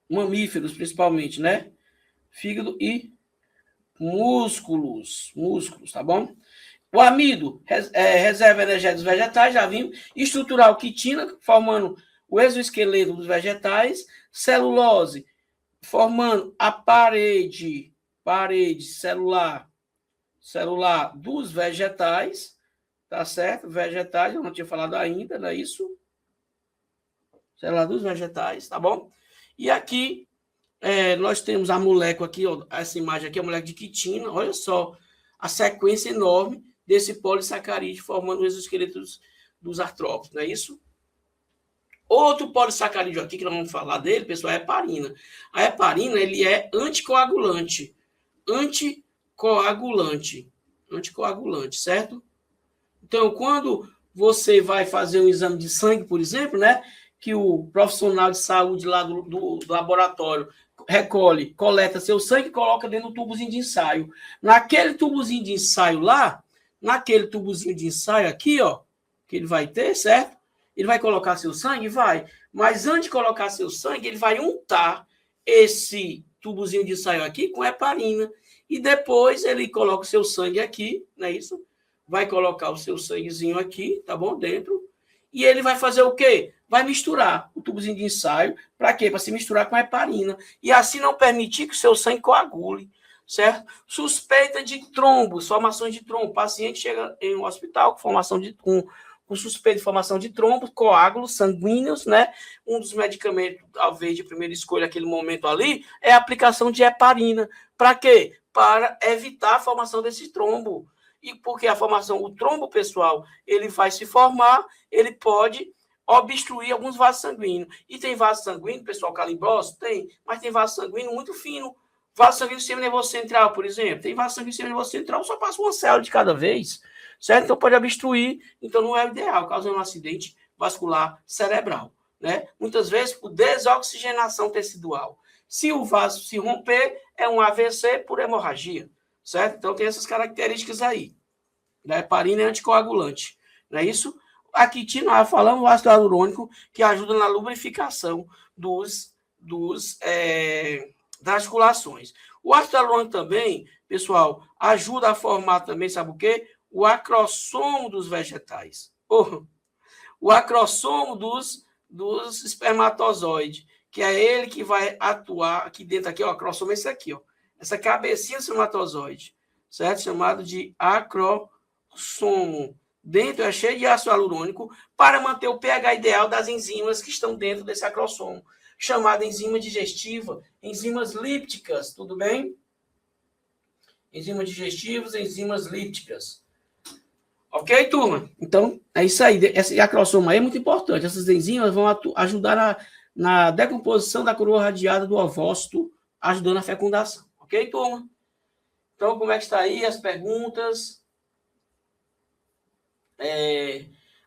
mamíferos, principalmente, né? Fígado e músculos, tá bom? O amido, reserva energética dos vegetais, já vimos. Estrutural, quitina, formando o exoesqueleto dos vegetais. Celulose, formando a parede celular dos vegetais, tá certo? Vegetais, eu não tinha falado ainda, não é isso? Celular dos vegetais, tá bom? E aqui, nós temos a molécula aqui, ó, essa imagem aqui é a molécula de quitina, olha só, a sequência enorme desse polissacarídeo formando o exoesqueleto dos artrópodes, não é isso? Outro polissacarídeo aqui que nós vamos falar dele, pessoal, é a heparina. A heparina, ele é anticoagulante, certo? Então, quando você vai fazer um exame de sangue, por exemplo, né, que o profissional de saúde lá do laboratório coleta seu sangue e coloca dentro do tubozinho de ensaio. Naquele tubozinho de ensaio lá, aqui, ó, que ele vai ter, certo? Ele vai colocar seu sangue? Vai. Mas antes de colocar seu sangue, ele vai untar esse tubozinho de ensaio aqui com heparina. E depois ele coloca o seu sangue aqui, não é isso? Vai colocar o seu sanguezinho aqui, tá bom? Dentro. e ele vai fazer o quê? Vai misturar o tubozinho de ensaio. Para quê? Para se misturar com a heparina. E assim não permitir que o seu sangue coagule, certo? Suspeita de trombos, formações de trombo. O paciente chega em um hospital com suspeita de formação de trombos, coágulos sanguíneos, né? Um dos medicamentos, talvez, de primeira escolha naquele momento ali, é a aplicação de heparina. Para quê? Para evitar a formação desse trombo. E porque o trombo, pessoal, ele vai se formar, ele pode obstruir alguns vasos sanguíneos. E tem vaso sanguíneo, pessoal, calibroso? Tem, mas tem vaso sanguíneo muito fino. Vaso sanguíneo do sistema nervoso central, por exemplo. Tem vaso sanguíneo do sistema nervoso central, só passa uma célula de cada vez, certo? Então pode obstruir, então não é o ideal, causando um acidente vascular cerebral, né? Muitas vezes por desoxigenação tecidual. Se o vaso se romper, é um AVC por hemorragia, certo? Então tem essas características aí. A heparina é anticoagulante, não é isso? A quitina, nós falamos, o ácido hialurônico, que ajuda na lubrificação das articulações. O ácido hialurônico também, pessoal, ajuda a formar também, sabe o quê? O acrossomo dos vegetais. O acrossomo dos espermatozoides, que é ele que vai atuar aqui dentro, aqui, ó, acrossomo é esse aqui, ó. Essa cabecinha do espermatozoide, certo? Chamado de acrossomo. Dentro é cheio de ácido hialurônico para manter o pH ideal das enzimas que estão dentro desse acrossomo, chamada enzima digestiva, enzimas lípticas, tudo bem? Enzimas digestivas, enzimas lípticas. Ok, turma? Então, é isso aí. Esse acrossomo aí é muito importante. Essas enzimas vão ajudar na decomposição da coroa radiada do ovócito, ajudando a fecundação. Ok, turma? Então, como é que está aí as perguntas?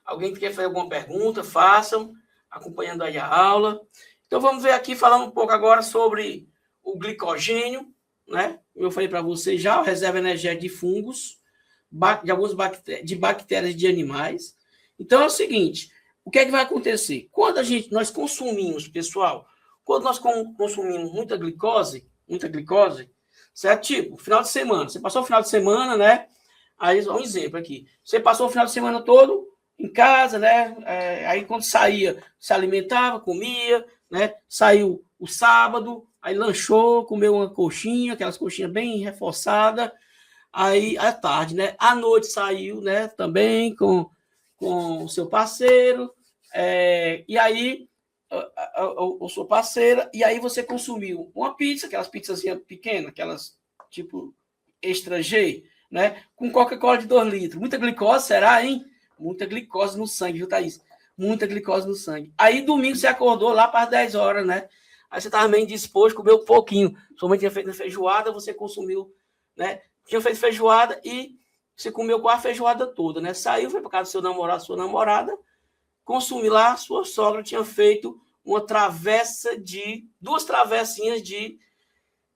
Alguém que quer fazer alguma pergunta, façam, acompanhando aí a aula. Então, vamos ver aqui, falando um pouco agora sobre o glicogênio, né? Eu falei para vocês já, a reserva energética de fungos, de algumas bactérias e de animais. Então, é o seguinte, o que é que vai acontecer? Quando nós consumimos, pessoal, quando nós consumimos muita glicose, certo? Tipo, final de semana, você passou o final de semana, né? Aí, um exemplo aqui, você passou o final de semana todo em casa, né? Aí, quando saía, se alimentava, comia, né? Saiu o sábado, aí lanchou, comeu uma coxinha, aquelas coxinhas bem reforçadas. Aí, à tarde, né? À noite saiu, né? Também com o seu parceiro. E aí, o sua parceira, e aí você consumiu uma pizza, aquelas pizzazinhas pequenas, aquelas tipo extra G, né? Com Coca-Cola de 2 litros. Muita glicose, será, hein? Muita glicose no sangue, viu, Thaís? Muita glicose no sangue. Aí, domingo, você acordou lá para as 10 horas, né? Aí você estava meio disposto, comeu um pouquinho. Sua mãe tinha feito feijoada, você consumiu, né? Tinha feito feijoada e você comeu quase a feijoada toda, né? Saiu, foi para casa do seu namorado, sua namorada, consumiu lá, sua sogra tinha feito duas travessinhas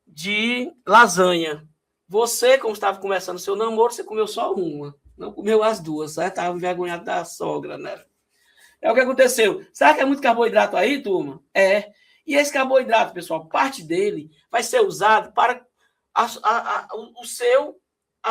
de lasanha. Você, como estava começando o seu namoro, você comeu só uma, não comeu as duas, certo? Estava envergonhado da sogra, né? É o que aconteceu. Será que é muito carboidrato aí, turma? É. E esse carboidrato, pessoal, parte dele vai ser usado para a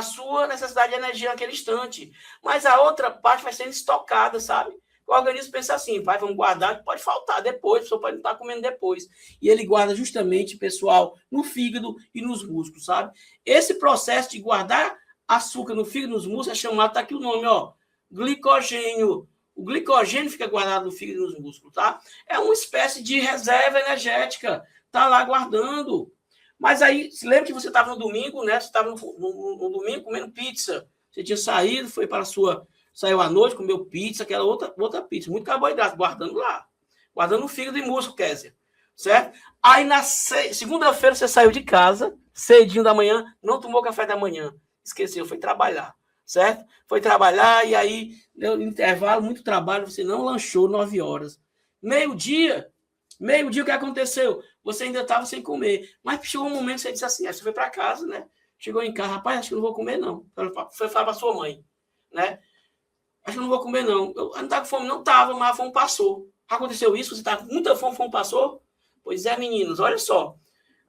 sua necessidade de energia naquele instante. Mas a outra parte vai sendo estocada, sabe? O organismo pensa assim, vamos guardar, pode faltar depois, a pessoa pode não estar comendo depois. E ele guarda justamente, pessoal, no fígado e nos músculos, sabe? Esse processo de guardar açúcar no fígado e nos músculos é chamado, tá aqui o nome, ó, glicogênio. O glicogênio fica guardado no fígado e nos músculos, tá? É uma espécie de reserva energética, tá lá guardando. Mas aí, se lembra que você estava no domingo, né? Você estava no domingo comendo pizza. Você tinha saído, foi para a sua... Saiu à noite, comeu pizza, aquela outra pizza. Muito carboidrato, guardando lá. Guardando o fígado e músculo, Kézia. Certo? Aí, na segunda-feira, você saiu de casa, cedinho da manhã, não tomou café da manhã. Esqueceu, foi trabalhar. Certo? Foi trabalhar e aí, deu intervalo, muito trabalho, você não lanchou 9 horas. Meio-dia, o que aconteceu? Você ainda estava sem comer. Mas chegou um momento que você disse assim, você foi para casa, né? Chegou em casa, rapaz, acho que eu não vou comer, não. Foi falar para sua mãe, né? Acho que eu não vou comer, não. Eu não estava com fome, não estava, mas a fome passou. Aconteceu isso? Você estava com muita fome, a fome passou? Pois é, meninos, olha só.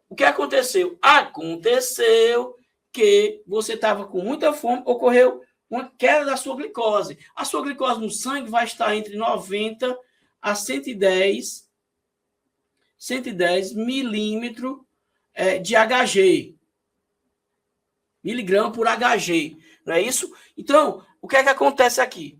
O que aconteceu? Aconteceu que você estava com muita fome, ocorreu uma queda da sua glicose. A sua glicose no sangue vai estar entre 90 a 110 milímetros de HG. Miligrama por HG. Não é isso? Então, o que é que acontece aqui?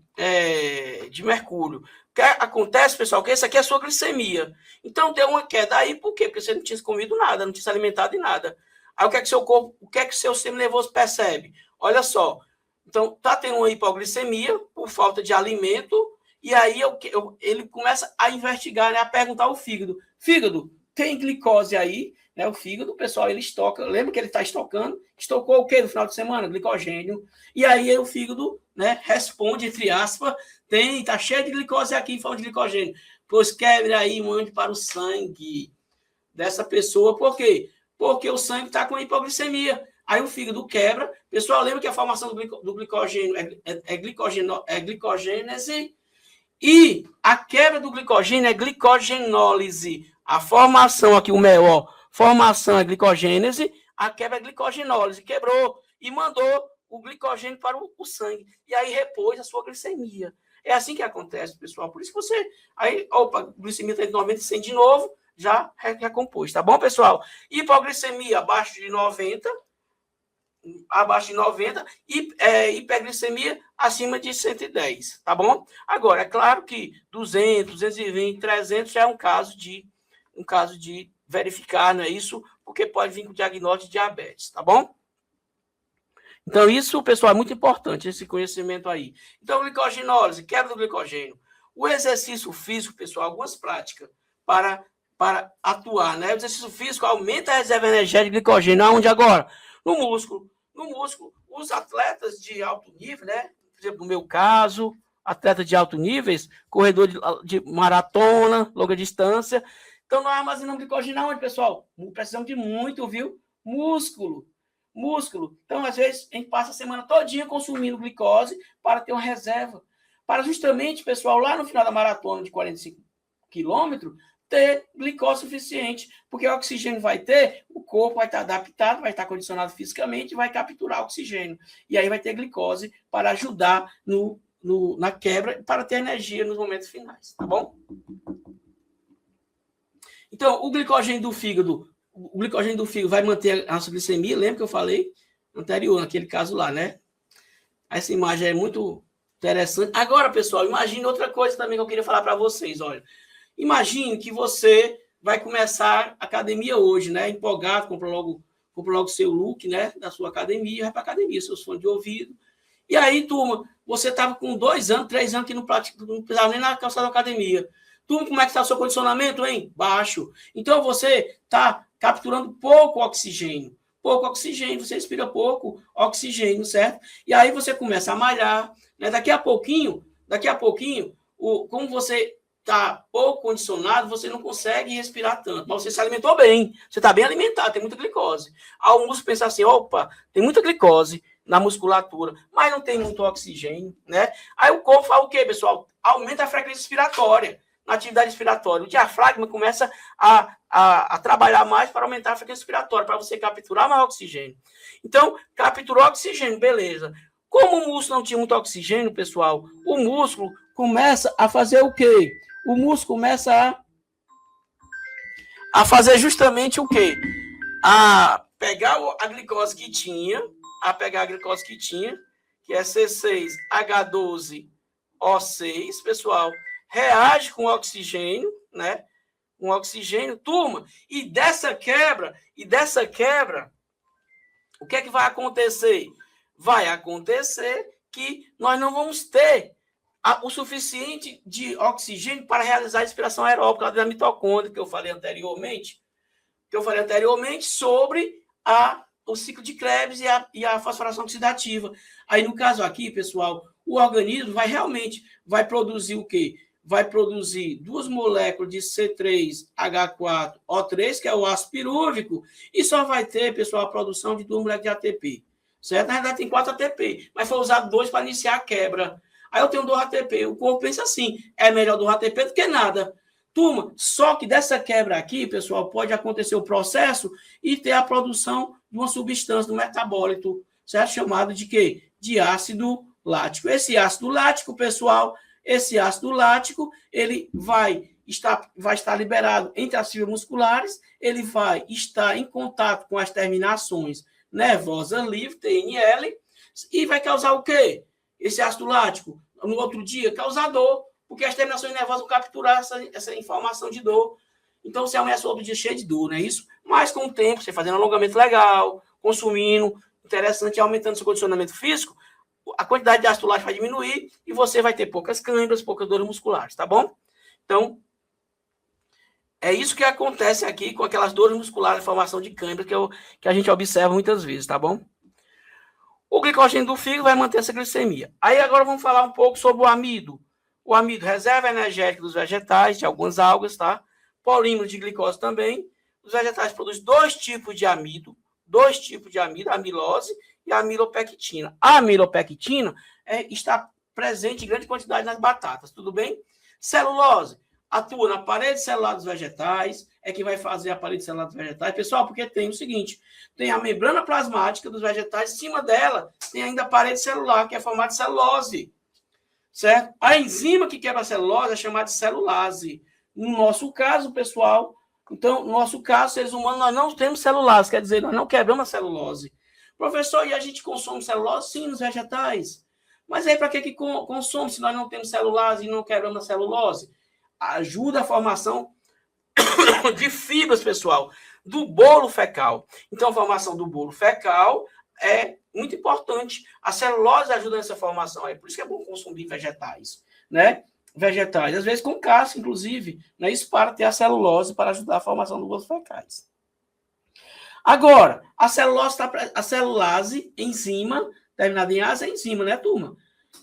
De mercúrio. O que acontece, pessoal, que essa aqui é a sua glicemia. Então, deu uma queda aí, por quê? Porque você não tinha comido nada, não tinha se alimentado de nada. Aí, o que é que seu corpo, o que é que seu sistema nervoso percebe? Olha só. Então, tá tendo uma hipoglicemia por falta de alimento, e aí ele começa a investigar, né, a perguntar ao fígado. Fígado, tem glicose aí? Né, o fígado, o pessoal, ele estoca. Lembra que ele está estocando? Estocou o quê no final de semana? Glicogênio. E aí o fígado, né, responde, entre aspas, está cheio de glicose aqui, falando de glicogênio. Pois quebre aí e mande para o sangue dessa pessoa. Por quê? Porque o sangue está com hipoglicemia. Aí o fígado quebra. Pessoal, lembra que a formação do glicogênio é glicogênese. E a quebra do glicogênio é glicogenólise. A formação aqui, o MEO, formação é glicogênese, a quebra é glicogenólise. Quebrou e mandou o glicogênio para o sangue. E aí repôs a sua glicemia. É assim que acontece, pessoal. Por isso que você... Aí, opa, a glicemia está entre 90 e 100 de novo, já recompôs. Tá bom, pessoal? Hipoglicemia abaixo de 90 e hiperglicemia acima de 110, tá bom? Agora, é claro que 200, 220, 300 já é um caso de verificar, não é isso? Porque pode vir com diagnóstico de diabetes, tá bom? Então, isso, pessoal, é muito importante, esse conhecimento aí. Então, glicogenólise, quebra do glicogênio. O exercício físico, pessoal, algumas práticas para atuar, né? O exercício físico aumenta a reserva energética de glicogênio. Aonde agora? No músculo. No músculo, os atletas de alto nível, né? Por exemplo, no meu caso, atleta de alto nível, corredor de maratona, longa distância. Então, nós armazenamos glicogênio onde, pessoal? Precisamos de muito, viu? Músculo. Então, às vezes, a gente passa a semana todinha consumindo glicose para ter uma reserva. Para justamente, pessoal, lá no final da maratona de 45 quilômetros, ter glicose suficiente, porque o oxigênio vai ter, o corpo vai estar adaptado, vai estar condicionado fisicamente e vai capturar oxigênio. E aí vai ter glicose para ajudar na quebra, para ter energia nos momentos finais, tá bom? Então, o glicogênio do fígado vai manter a nossa glicemia, lembra que eu falei anterior, naquele caso lá, né? Essa imagem é muito interessante. Agora, pessoal, imagine outra coisa também que eu queria falar para vocês, olha. Imagine que você vai começar a academia hoje, né? Empolgado, compra logo o seu look, né? Da sua academia, vai para a academia, seus fones de ouvido. E aí, turma, você estava com 2 anos, 3 anos que não precisava nem na calçada da academia. Turma, como é que está o seu condicionamento, hein? Baixo. Então, você está capturando pouco oxigênio. Você respira pouco oxigênio, certo? E aí você começa a malhar, né? Daqui a pouquinho, como você está pouco condicionado, você não consegue respirar tanto, mas você se alimentou bem, você está bem alimentado, tem muita glicose. Aí o músculo pensa assim, opa, tem muita glicose na musculatura, mas não tem muito oxigênio, né? Aí o corpo fala o quê, pessoal? Aumenta a frequência respiratória, na atividade respiratória. O diafragma começa a trabalhar mais para aumentar a frequência respiratória, para você capturar mais oxigênio. Então, capturou oxigênio, beleza. Como o músculo não tinha muito oxigênio, pessoal, o músculo começa a fazer o quê? O músculo começa a fazer justamente o quê? A pegar a glicose que tinha, que é C6H12O6, pessoal, reage com oxigênio, né? Com oxigênio, turma, e dessa quebra, o que é que vai acontecer? Vai acontecer que nós não vamos ter o suficiente de oxigênio para realizar a respiração aeróbica da mitocôndria, que eu falei anteriormente, sobre o ciclo de Krebs e a fosforação oxidativa. Aí, no caso aqui, pessoal, o organismo vai produzir o quê? Vai produzir 2 moléculas de C3H4O3, que é o ácido pirúvico, e só vai ter, pessoal, a produção de 2 moléculas de ATP. Certo? Na verdade, tem 4 ATP, mas foi usado 2 para iniciar a quebra. Aí eu tenho 2 ATP. O corpo pensa assim, é melhor 2 ATP do que nada. Turma, só que dessa quebra aqui, pessoal, pode acontecer o processo e ter a produção de uma substância do metabólito, certo? Chamado de quê? De ácido lático. Esse ácido lático, pessoal, ele vai estar liberado entre as fibras musculares, ele vai estar em contato com as terminações nervosa livre, TNL, e vai causar o quê? Esse ácido lático, no outro dia, causar dor, porque as terminações nervosas vão capturar essa informação de dor. Então, você amanhece o outro dia cheio de dor, não é isso? Mas, com o tempo, você fazendo alongamento legal, consumindo, interessante, aumentando seu condicionamento físico, a quantidade de ácido lático vai diminuir e você vai ter poucas câimbras, poucas dores musculares, tá bom? Então, é isso que acontece aqui com aquelas dores musculares, formação de câimbra, que a gente observa muitas vezes, tá bom? O glicogênio do fígado vai manter essa glicemia. Aí agora vamos falar um pouco sobre o amido. O amido, reserva energética dos vegetais, de algumas algas, tá? Polímero de glicose também. Os vegetais produzem dois tipos de amido, a amilose e a amilopectina. A amilopectina está presente em grande quantidade nas batatas, tudo bem? Celulose atua na parede celular dos vegetais, é que vai fazer a parede celular dos vegetais. Pessoal, porque tem o seguinte, tem a membrana plasmática dos vegetais, em cima dela tem ainda a parede celular, que é formada de celulose, certo? A enzima que quebra a celulose é chamada de celulase. No nosso caso, pessoal, então, no nosso caso, seres humanos, nós não temos celulase, quer dizer, nós não quebramos a celulose. Professor, e a gente consome celulose? Sim, nos vegetais. Mas aí, para que consome se nós não temos celulase e não quebramos a celulose? Ajuda a formação de fibras, pessoal, do bolo fecal. Então, a formação do bolo fecal é muito importante. A celulose ajuda nessa formação. É por isso que é bom consumir vegetais, né? Vegetais, às vezes com casca, inclusive, né? Isso para ter a celulose para ajudar a formação dos bolos fecais. Agora, a celulase, enzima, terminada em asa, é enzima, né, turma?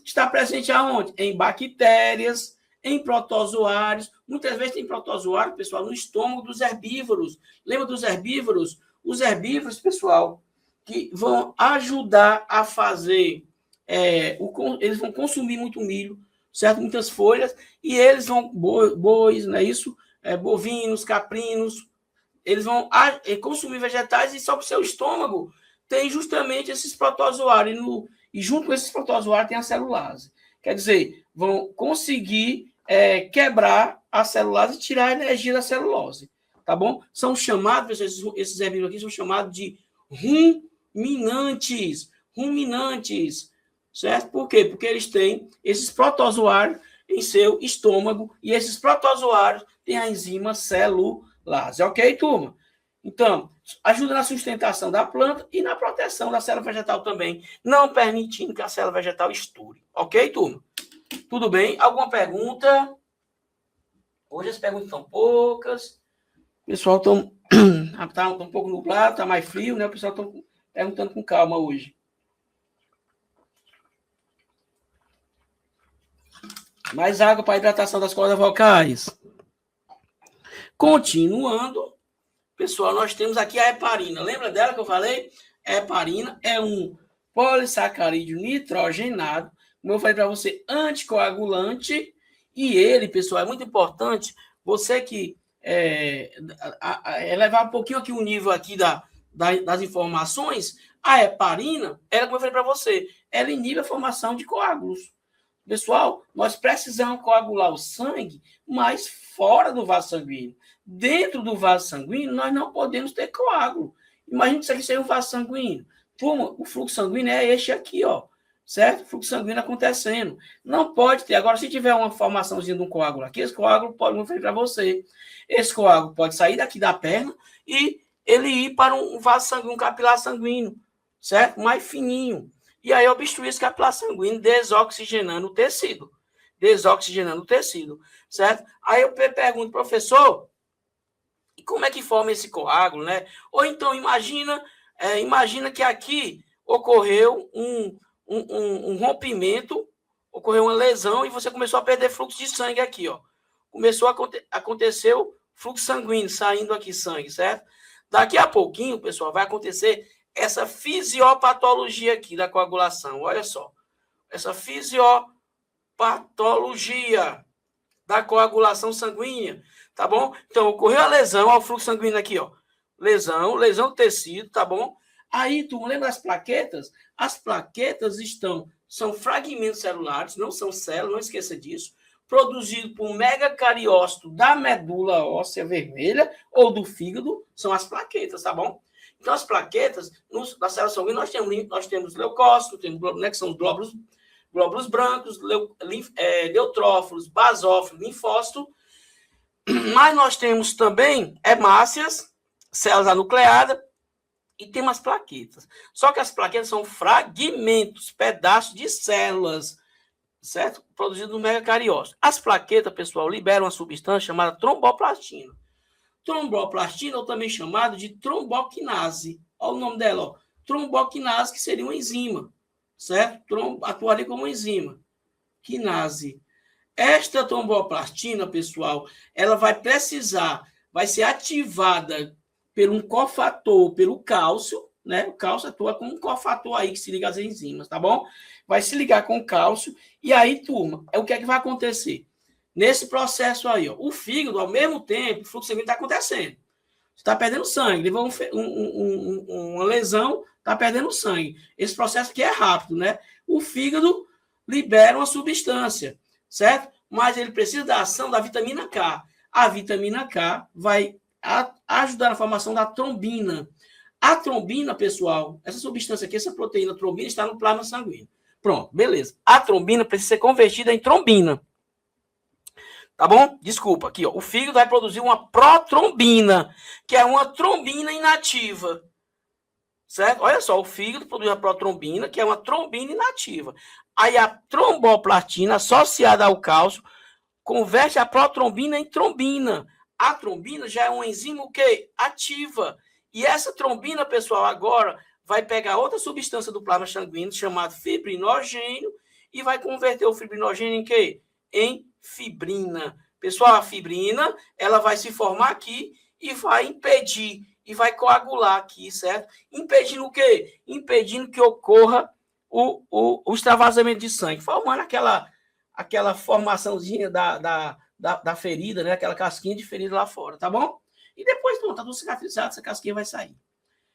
Está presente aonde? Em bactérias, em protozoários. Muitas vezes tem protozoário, pessoal, no estômago dos herbívoros. Lembra dos herbívoros? Os herbívoros, pessoal, que vão ajudar a fazer... eles vão consumir muito milho, certo? Muitas folhas, e eles vão... Bois, não é isso? Bovinos, caprinos, eles vão consumir vegetais e só para o seu estômago tem justamente esses protozoários. E junto com esses protozoários tem a celulase. Quer dizer, vão conseguir quebrar a celulase e tirar a energia da celulose. Tá bom? São chamados, esses herbívoros aqui são chamados de ruminantes. Ruminantes. Certo? Por quê? Porque eles têm esses protozoários em seu estômago e esses protozoários têm a enzima celulase. Ok, turma? Então, ajuda na sustentação da planta e na proteção da célula vegetal também, não permitindo que a célula vegetal estoure. Ok, turma? Tudo bem? Alguma pergunta? Hoje as perguntas são poucas. O pessoal está um pouco nublado, está mais frio, né? O pessoal está perguntando com calma hoje. Mais água para a hidratação das cordas vocais. Continuando, pessoal, nós temos aqui a heparina. Lembra dela que eu falei? A heparina é um polissacarídeo nitrogenado, como eu falei para você, anticoagulante. E ele, pessoal, é muito importante, você que elevar um pouquinho aqui o nível aqui das informações, a heparina, ela, como eu falei para você, ela inibe a formação de coágulos. Pessoal, nós precisamos coagular o sangue, mas fora do vaso sanguíneo. Dentro do vaso sanguíneo, nós não podemos ter coágulo. Imagina isso aqui ser um vaso sanguíneo. Turma, o fluxo sanguíneo é este aqui, ó. Certo? O fluxo sanguíneo acontecendo. Não pode ter. Agora, se tiver uma formaçãozinha de um coágulo aqui, esse coágulo pode, como eu falei para você, esse coágulo pode sair daqui da perna e ele ir para um vaso sanguíneo, um capilar sanguíneo, certo? Mais fininho. E aí obstruir esse capilar sanguíneo, desoxigenando o tecido. Desoxigenando o tecido, certo? Aí eu pergunto, professor, e como é que forma esse coágulo, né? Ou então, imagina que aqui ocorreu um rompimento, ocorreu uma lesão e você começou a perder fluxo de sangue aqui, ó. Começou a acontecer o fluxo sanguíneo, saindo aqui sangue, certo? Daqui a pouquinho, pessoal, vai acontecer essa fisiopatologia aqui da coagulação. Olha só. Essa fisiopatologia da coagulação sanguínea. Tá bom? Então, ocorreu a lesão, ó, o fluxo sanguíneo aqui, ó. Lesão do tecido, tá bom? Aí, tu lembra das plaquetas? As plaquetas são fragmentos celulares, não são células, não esqueça disso, produzido por um megacariócito da medula óssea vermelha ou do fígado, são as plaquetas, tá bom? Então, as plaquetas, na célula sanguínea, nós temos leucócitos, temos, né, que são os glóbulos brancos, neutrófilos, basófilos, linfócitos, mas nós temos também hemácias, células anucleadas, e tem umas plaquetas. Só que as plaquetas são fragmentos, pedaços de células, certo? Produzidos no megacariócito. As plaquetas, pessoal, liberam uma substância chamada tromboplastina. Tromboplastina, ou também chamado de tromboquinase. Olha o nome dela, ó. Tromboquinase, que seria uma enzima, certo? Atuaria como enzima. Quinase. Esta tromboplastina, pessoal, ela vai ser ativada por um cofator, pelo cálcio, né? O cálcio atua como um cofator aí que se liga às enzimas, tá bom? Vai se ligar com o cálcio e aí, turma, o que é que vai acontecer? Nesse processo aí, ó, o fígado, ao mesmo tempo, o fluxo sanguíneo está acontecendo. Você está perdendo sangue, levou uma lesão, está perdendo sangue. Esse processo aqui é rápido, né? O fígado libera uma substância, certo? Mas ele precisa da ação da vitamina K. A vitamina K vai ajudar na formação da trombina. A trombina, pessoal, essa substância aqui, essa proteína trombina, está no plasma sanguíneo. Pronto, beleza. A trombina precisa ser convertida em trombina. Tá bom? Desculpa, aqui, ó. O fígado vai produzir uma protrombina, que é uma trombina inativa. Certo? Olha só, o fígado produz a protrombina, que é uma trombina inativa. Aí a tromboplastina, associada ao cálcio, converte a protrombina em trombina. A trombina já é uma enzima o quê? Ativa. E essa trombina, pessoal, agora vai pegar outra substância do plasma sanguíneo, chamada fibrinogênio, e vai converter o fibrinogênio em quê? Em fibrina. Pessoal, a fibrina, ela vai se formar aqui e vai impedir, e vai coagular aqui, certo? Impedindo o quê? Impedindo que ocorra o extravasamento de sangue, formando aquela formaçãozinha da ferida, né? Aquela casquinha de ferida lá fora, tá bom? E depois, pronto, tá tudo cicatrizado, essa casquinha vai sair.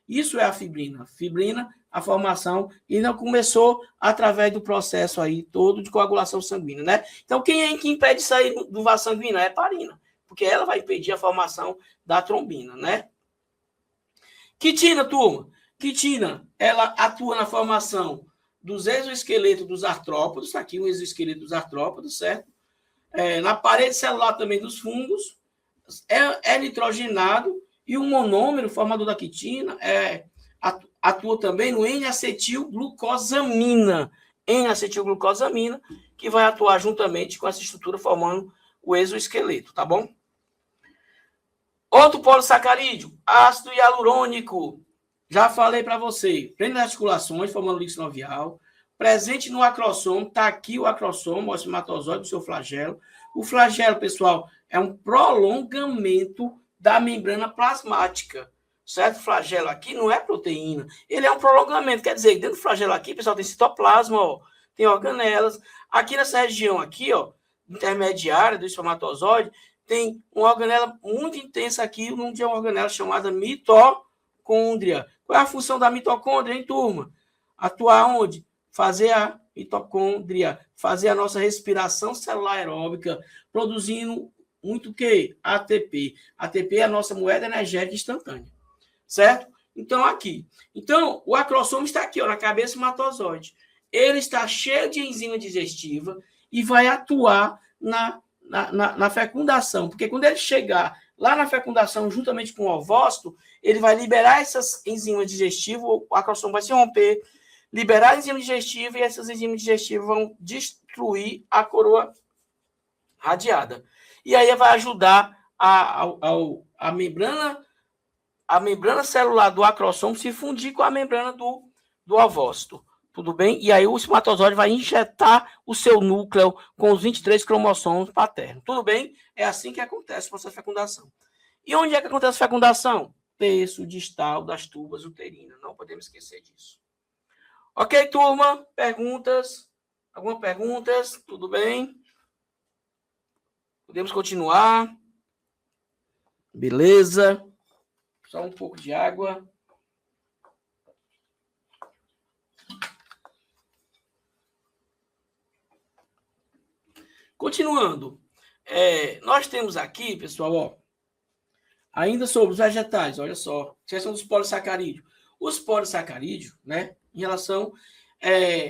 Isso é a fibrina. Fibrina, a formação, e não começou através do processo aí todo de coagulação sanguínea, né? Então, quem é que impede sair do vaso sanguíneo? É a heparina, porque ela vai impedir a formação da trombina, né? Quitina, turma. Quitina, ela atua na formação dos exoesqueletos dos artrópodes, tá aqui o exoesqueleto dos artrópodes, certo? Na parede celular também dos fungos, é nitrogenado, e o monômero, formador da quitina, atua também no N-acetilglucosamina. N-acetilglucosamina, que vai atuar juntamente com essa estrutura formando o exoesqueleto, tá bom? Outro polissacarídeo, ácido hialurônico. Já falei para você, prende as articulações, formando líquido sinovial, presente no acrossomo, está aqui o acrossomo, o espermatozoide do seu flagelo. O flagelo, pessoal, é um prolongamento da membrana plasmática, certo? O flagelo aqui não é proteína, ele é um prolongamento, quer dizer, dentro do flagelo aqui, pessoal, tem citoplasma, ó, tem organelas. Aqui nessa região aqui, ó, intermediária do espermatozoide, tem uma organela muito intensa aqui, um de uma organela chamada mitocôndria. Qual é a função da mitocôndria, hein, turma? Atuar onde? Fazer a mitocôndria, fazer a nossa respiração celular aeróbica, produzindo muito o quê? ATP. ATP é a nossa moeda energética instantânea, certo? Então, aqui. Então, o acrossomo está aqui, ó, na cabeça do espermatozoide. Ele está cheio de enzima digestiva e vai atuar na fecundação, porque quando ele chegar lá na fecundação, juntamente com o ovócito, ele vai liberar essas enzimas digestivas, o acrossomo vai se romper, liberar a enzima digestiva, e essas enzimas digestivas vão destruir a coroa radiada. E aí vai ajudar a membrana celular do acrossomo se fundir com a membrana do ovócito. Tudo bem? E aí o espermatozoide vai injetar o seu núcleo com os 23 cromossomos paternos. Tudo bem? É assim que acontece o processo de fecundação. E onde é que acontece a fecundação? Terço distal das tubas uterinas. Não podemos esquecer disso. Ok, turma? Perguntas? Algumas perguntas? Tudo bem? Podemos continuar? Beleza. Só um pouco de água. Continuando. Nós temos aqui, pessoal, ó, ainda sobre os vegetais, olha só, questão dos polissacarídeos. Os polissacarídeos, né, em relação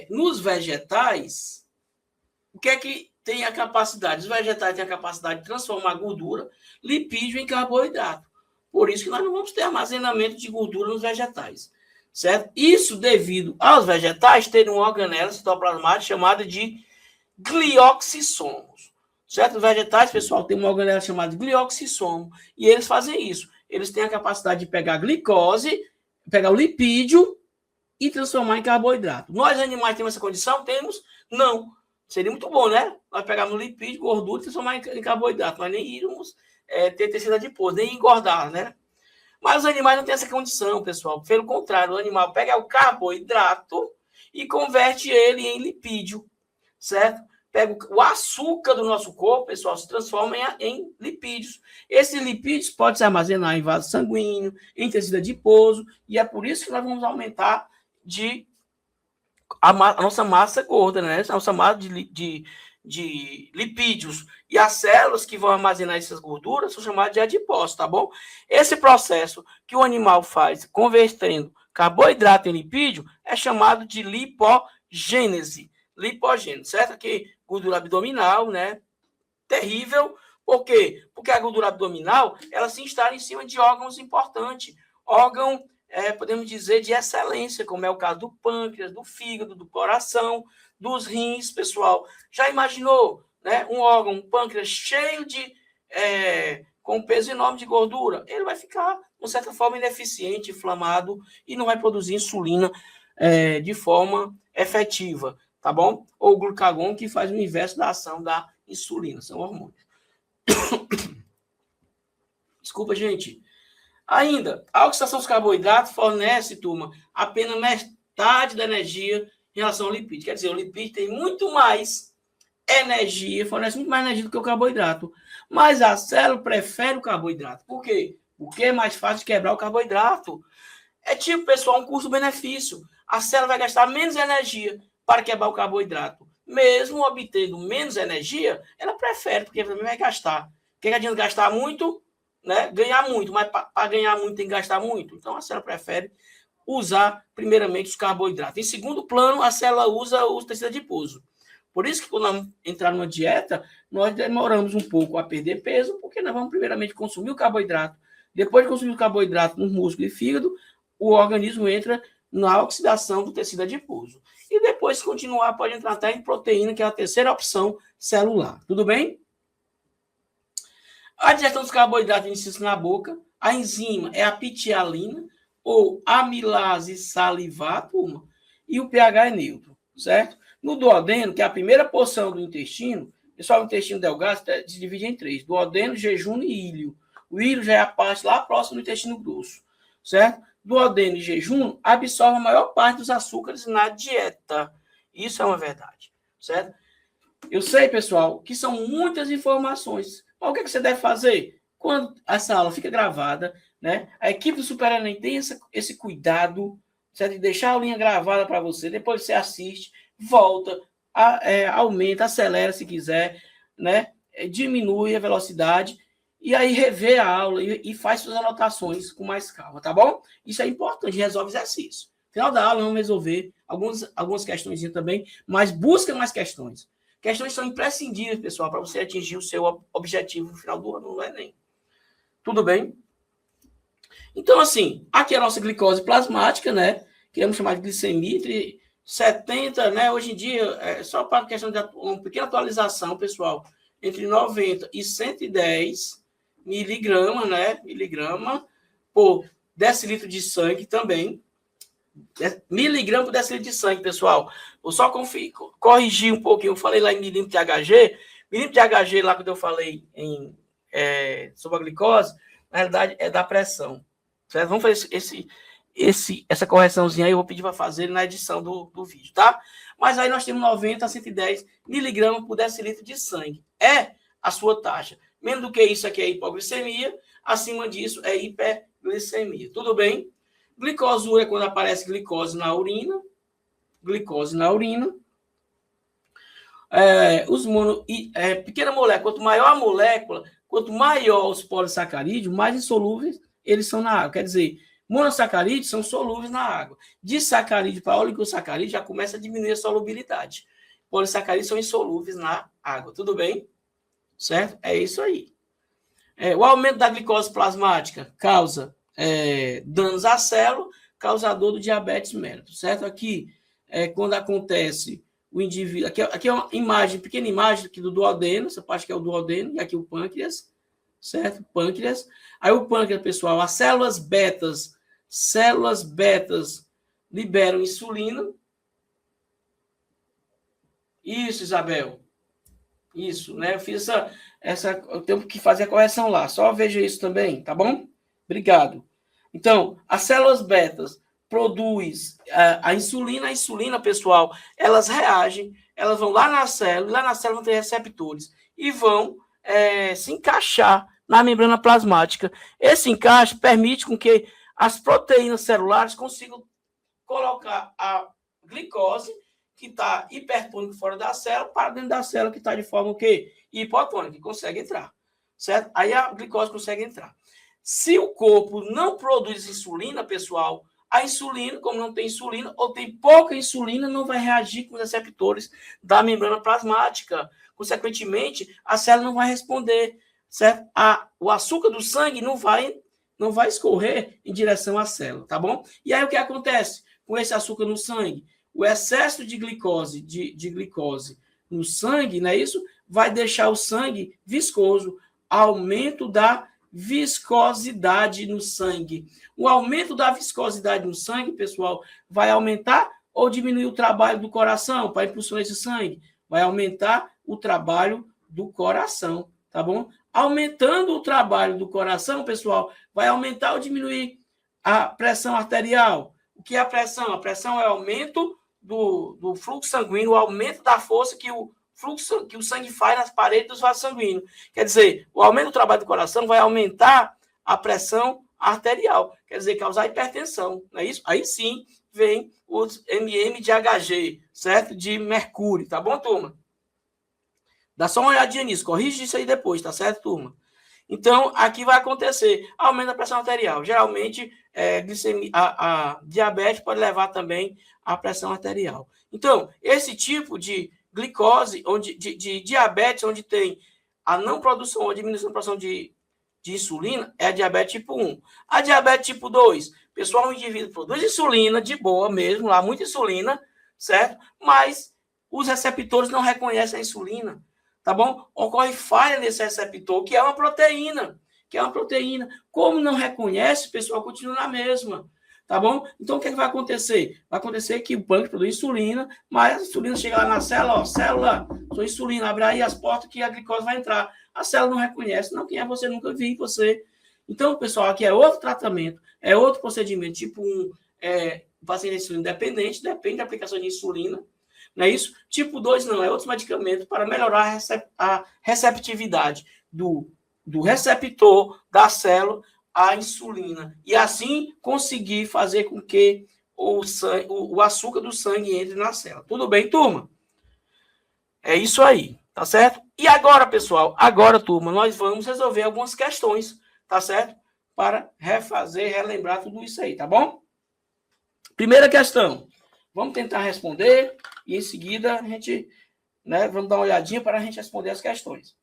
nos vegetais, o que é que tem a capacidade? Os vegetais têm a capacidade de transformar gordura, lipídio em carboidrato. Por isso que nós não vamos ter armazenamento de gordura nos vegetais, certo? Isso devido aos vegetais terem uma organela citoplasmática chamada de glioxissomos, certo? Os vegetais, pessoal, têm uma organela chamada de glioxissomo e eles fazem isso. Eles têm a capacidade de pegar a glicose, pegar o lipídio e transformar em carboidrato. Nós, animais, temos essa condição? Temos? Não. Seria muito bom, né? Nós pegarmos lipídio, gordura e transformar em carboidrato. Nós nem iríamos ter tecido adiposo, nem engordar, né? Mas os animais não têm essa condição, pessoal. Pelo contrário, o animal pega o carboidrato e converte ele em lipídio, certo? Pega o açúcar do nosso corpo, pessoal, se transforma em lipídios. Esses lipídios podem se armazenar em vaso sanguíneo, em tecido adiposo, e é por isso que nós vamos aumentar a nossa massa gorda, né? A nossa massa de lipídios. E as células que vão armazenar essas gorduras são chamadas de adipócitos, tá bom? Esse processo que o animal faz, convertendo carboidrato em lipídio, é chamado de lipogênese. Lipogênese, certo? Aqui, gordura abdominal, né? Terrível. Por quê? Porque a gordura abdominal, ela se instala em cima de órgãos importantes. Órgão, podemos dizer, de excelência, como é o caso do pâncreas, do fígado, do coração, dos rins, pessoal. Já imaginou, né, um órgão, um pâncreas cheio de... com um peso enorme de gordura? Ele vai ficar, de certa forma, ineficiente, inflamado e não vai produzir insulina de forma efetiva, tá bom? Ou o glucagon, que faz o inverso da ação da insulina, são hormônios. Desculpa, gente. Ainda, a oxidação dos carboidratos fornece, turma, apenas metade da energia em relação ao lipídio. Quer dizer, o lipídio tem muito mais energia, fornece muito mais energia do que o carboidrato. Mas a célula prefere o carboidrato. Por quê? Porque é mais fácil de quebrar o carboidrato. É tipo, pessoal, um custo-benefício. A célula vai gastar menos energia para quebrar o carboidrato. Mesmo obtendo menos energia, ela prefere, porque também vai gastar. O que adianta gastar muito? Né? Ganhar muito, mas para ganhar muito tem que gastar muito. Então, a célula prefere usar, primeiramente, os carboidratos. Em segundo plano, a célula usa o tecido adiposo. Por isso que, quando nós entrar numa dieta, nós demoramos um pouco a perder peso, porque nós vamos, primeiramente, consumir o carboidrato. Depois de consumir o carboidrato no músculo e fígado, o organismo entra na oxidação do tecido adiposo. E depois, se continuar, pode entrar até em proteína, que é a terceira opção celular. Tudo bem? A digestão dos carboidratos inicia na boca. A enzima é a pitialina ou amilase salivar, turma, e o pH é neutro, certo? No duodeno, que é a primeira porção do intestino, pessoal, o intestino delgado se divide em três: duodeno, jejum e íleo. O íleo já é a parte lá próxima do intestino grosso, certo? Duodeno e jejum absorvem a maior parte dos açúcares na dieta. Isso é uma verdade, certo? Eu sei, pessoal, que são muitas informações. Mas o que você deve fazer? Quando essa aula fica gravada, né? A equipe do Super Enem tem esse cuidado, certo? De deixar a aulinha gravada para você. Depois você assiste, volta, aumenta, acelera se quiser, né? Diminui a velocidade e aí revê a aula e faz suas anotações com mais calma, tá bom? Isso é importante, resolve exercício. No final da aula, vamos resolver algumas questões também, mas busca mais questões. Questões são imprescindíveis, pessoal, para você atingir o seu objetivo no final do ano no Enem. Tudo bem? Então, assim, aqui é a nossa glicose plasmática, né? Que vamos chamar de glicemia, entre 70, né? Hoje em dia, só para questão de uma pequena atualização, pessoal, entre 90 e 110 miligramas, né? Miligrama por decilitro de sangue também. Miligrama por decilitro de sangue, pessoal. Vou só corrigir um pouquinho. Eu falei lá em milímetro de Hg. Milímetro de Hg, lá quando eu falei sobre a glicose, na realidade é da pressão. Certo? Vamos fazer essa correçãozinha aí. Eu vou pedir para fazer na edição do vídeo, tá? Mas aí nós temos 90 a 110 miligramas por decilitro de sangue. É a sua taxa. Menos do que isso aqui é hipoglicemia. Acima disso é hiperglicemia. Tudo bem? Glicosúria é quando aparece glicose na urina. Glicose na urina. Pequena molécula, quanto maior a molécula, quanto maior os polissacarídeos, mais insolúveis eles são na água. Quer dizer, monossacarídeos são solúveis na água. Disacarídeo para oligosacarídeo já começa a diminuir a solubilidade. Polissacarídeos são insolúveis na água. Tudo bem? Certo? É isso aí. O aumento da glicose plasmática causa danos à célula, causador do diabetes mellitus. Certo? Aqui quando acontece o indivíduo... Aqui é uma imagem, pequena imagem aqui do duodeno, essa parte que é o duodeno, e aqui o pâncreas, certo? Pâncreas. Aí o pâncreas, pessoal, as células betas liberam insulina. Isso, Isabel. Isso, né? Eu fiz eu tenho que fazer a correção lá. Só veja isso também, tá bom? Obrigado. Então, as células betas produz a insulina, pessoal, elas reagem, elas vão lá na célula, e lá na célula vão ter receptores e vão se encaixar na membrana plasmática. Esse encaixe permite com que as proteínas celulares consigam colocar a glicose, que está hipertônica fora da célula, para dentro da célula, que está de forma o quê? Hipotônica, que consegue entrar, certo? Aí a glicose consegue entrar. Se o corpo não produz insulina, pessoal, a insulina, como não tem insulina, ou tem pouca insulina, não vai reagir com os receptores da membrana plasmática. Consequentemente, a célula não vai responder, certo? O açúcar do sangue não vai escorrer em direção à célula, tá bom? E aí o que acontece com esse açúcar no sangue? O excesso de glicose, no sangue, não é isso? Vai deixar o sangue viscoso. Aumento da viscosidade no sangue. O aumento da viscosidade no sangue, pessoal, vai aumentar ou diminuir o trabalho do coração para impulsionar esse sangue? Vai aumentar o trabalho do coração, tá bom? Aumentando o trabalho do coração, pessoal, vai aumentar ou diminuir a pressão arterial. O que é a pressão? A pressão é o aumento do fluxo sanguíneo, o aumento da força que o sangue faz nas paredes dos vasos sanguíneos. Quer dizer, o aumento do trabalho do coração vai aumentar a pressão arterial, quer dizer, causar hipertensão, não é isso? Aí sim vem os MM de Hg, certo? De mercúrio, tá bom, turma? Dá só uma olhadinha nisso, corrige isso aí depois, tá certo, turma? Então, aqui vai acontecer aumento da pressão arterial. Geralmente, a diabetes pode levar também à pressão arterial. Então, esse tipo de glicose, de diabetes, onde tem a não produção ou diminuição da produção de insulina, é a diabetes tipo 1. A diabetes tipo 2, pessoal, o indivíduo produz insulina de boa mesmo, lá muita insulina, certo? Mas os receptores não reconhecem a insulina, tá bom? Ocorre falha nesse receptor, que é uma proteína. Como não reconhece, o pessoal continua na mesma. Tá bom? Então, o que vai acontecer? Vai acontecer que o pâncreas produz insulina, mas a insulina chega lá na célula, célula, sua insulina, abre aí as portas que a glicose vai entrar. A célula não reconhece, não, quem é você? Nunca vi você. Então, pessoal, aqui é outro tratamento, é outro procedimento, tipo paciente de insulina dependente, depende da aplicação de insulina, não é isso? Tipo 2 não, é outro medicamento para melhorar a receptividade do receptor da célula a insulina, e assim conseguir fazer com que o açúcar do sangue entre na célula. Tudo bem, turma? É isso aí, tá certo? E agora, pessoal, turma, nós vamos resolver algumas questões, tá certo? Para relembrar tudo isso aí, tá bom? Primeira questão, vamos tentar responder e em seguida a gente, vamos dar uma olhadinha para a gente responder as questões.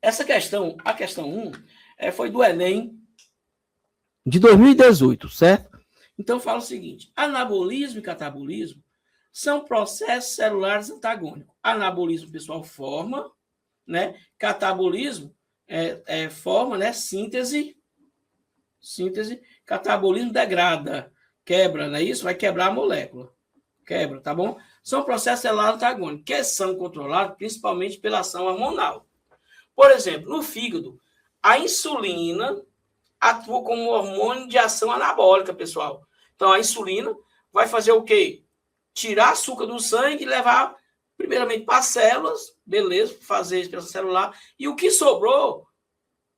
Essa questão, a questão 1, foi do Enem de 2018, certo? Então, fala o seguinte: anabolismo e catabolismo são processos celulares antagônicos. Anabolismo, pessoal, forma, né? Catabolismo forma, né? Síntese. Catabolismo degrada, quebra, não é isso? Vai quebrar a molécula. Quebra, tá bom? São processos celulares antagônicos, que são controlados principalmente pela ação hormonal. Por exemplo, no fígado, a insulina atua como hormônio de ação anabólica, pessoal. Então, a insulina vai fazer o quê? Tirar açúcar do sangue e levar, primeiramente, para as células, beleza, fazer expressão celular. E o que sobrou,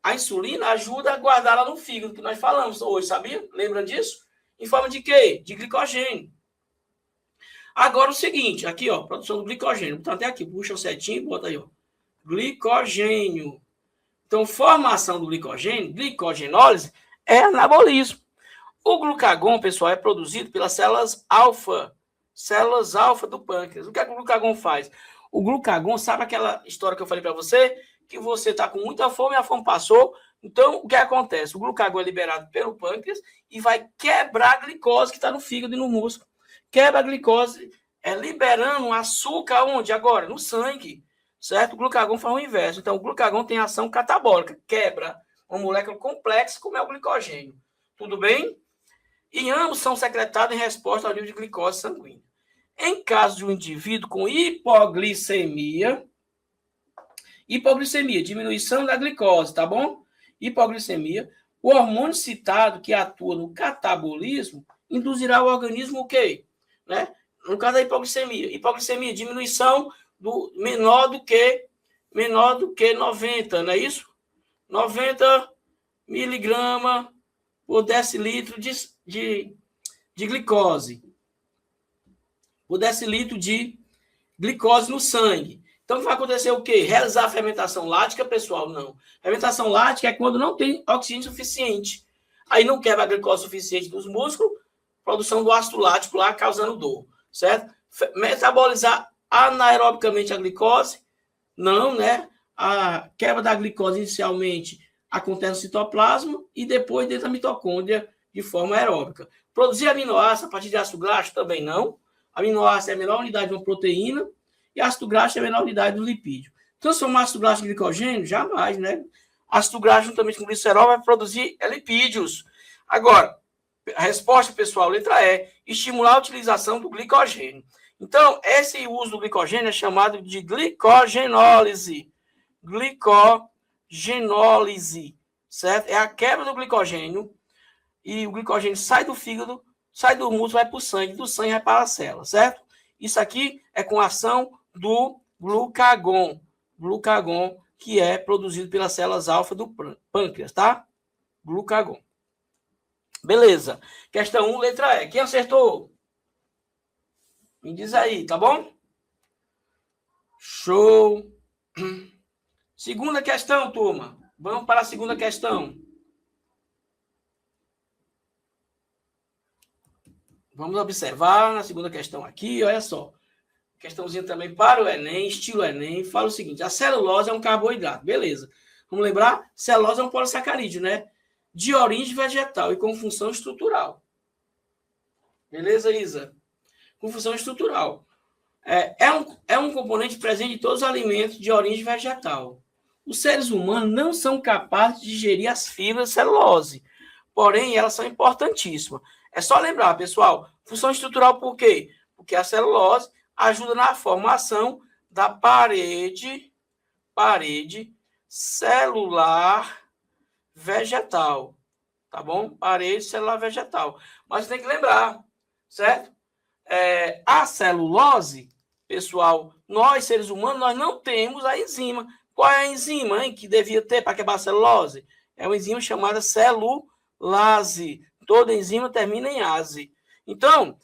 a insulina ajuda a guardar lá no fígado, que nós falamos hoje, sabia? Lembra disso? Em forma de quê? De glicogênio. Agora o seguinte, aqui, ó, produção do glicogênio. Então, até aqui, puxa o setinho e bota aí, ó. Glicogênio. Então, formação do glicogênio, glicogenólise, é anabolismo. O glucagon, pessoal, é produzido pelas células alfa do pâncreas. O que é que o glucagon faz? O glucagon, sabe aquela história que eu falei para você? Que você está com muita fome e a fome passou. Então, o que acontece? O glucagon é liberado pelo pâncreas e vai quebrar a glicose que está no fígado e no músculo. Quebra a glicose, liberando açúcar onde? Agora, no sangue. Certo? O glucagon faz o inverso. Então, o glucagon tem ação catabólica, quebra uma molécula complexa como é o glicogênio. Tudo bem? E ambos são secretados em resposta ao nível de glicose sanguínea. Em caso de um indivíduo com hipoglicemia, diminuição da glicose, tá bom? Hipoglicemia, o hormônio citado que atua no catabolismo induzirá o organismo o quê? Né? No caso da hipoglicemia, diminuição do menor do que 90, não é isso? 90 miligramas por decilitro de glicose. Por decilitro de glicose no sangue. Então, vai acontecer o quê? Realizar a fermentação lática, pessoal? Não. Fermentação lática é quando não tem oxigênio suficiente. Aí não quebra a glicose suficiente dos músculos, produção do ácido lático lá, causando dor, certo? Metabolizar anaerobicamente a glicose? Não, né? A quebra da glicose inicialmente acontece no citoplasma e depois dentro da mitocôndria de forma aeróbica. Produzir aminoácidos a partir de ácido graxo? Também não. Aminoácido é a menor unidade de uma proteína e ácido graxo é a menor unidade do lipídio. Transformar ácido graxo em glicogênio? Jamais, né? Ácido graxo juntamente com glicerol vai produzir lipídios. Agora, a resposta, pessoal, letra E, estimular a utilização do glicogênio. Então, esse uso do glicogênio é chamado de glicogenólise. Glicogenólise, certo? É a quebra do glicogênio e o glicogênio sai do fígado, sai do músculo, vai para o sangue, do sangue vai para a célula, certo? Isso aqui é com a ação do glucagon, que é produzido pelas células alfa do pâncreas, tá? Glucagon. Beleza. Questão 1, letra E. Quem acertou? Me diz aí, tá bom? Show. Segunda questão, turma. Vamos para a segunda questão. Vamos observar na segunda questão aqui, olha só. Questãozinha também para o Enem, estilo Enem. Fala o seguinte, a celulose é um carboidrato. Beleza. Vamos lembrar? Celulose é um polissacarídeo, né? De origem vegetal e com função estrutural. Beleza, Isa? Com função estrutural. É um componente presente em todos os alimentos de origem vegetal. Os seres humanos não são capazes de digerir as fibras de celulose, porém, elas são importantíssimas. É só lembrar, pessoal, função estrutural por quê? Porque a celulose ajuda na formação da parede celular vegetal, tá bom? Parede celular vegetal. Mas tem que lembrar, certo? A celulose, pessoal, nós, seres humanos, nós não temos a enzima. Qual é a enzima, hein, que devia ter para quebrar a celulose? É uma enzima chamada celulase. Toda enzima termina em ase. Então,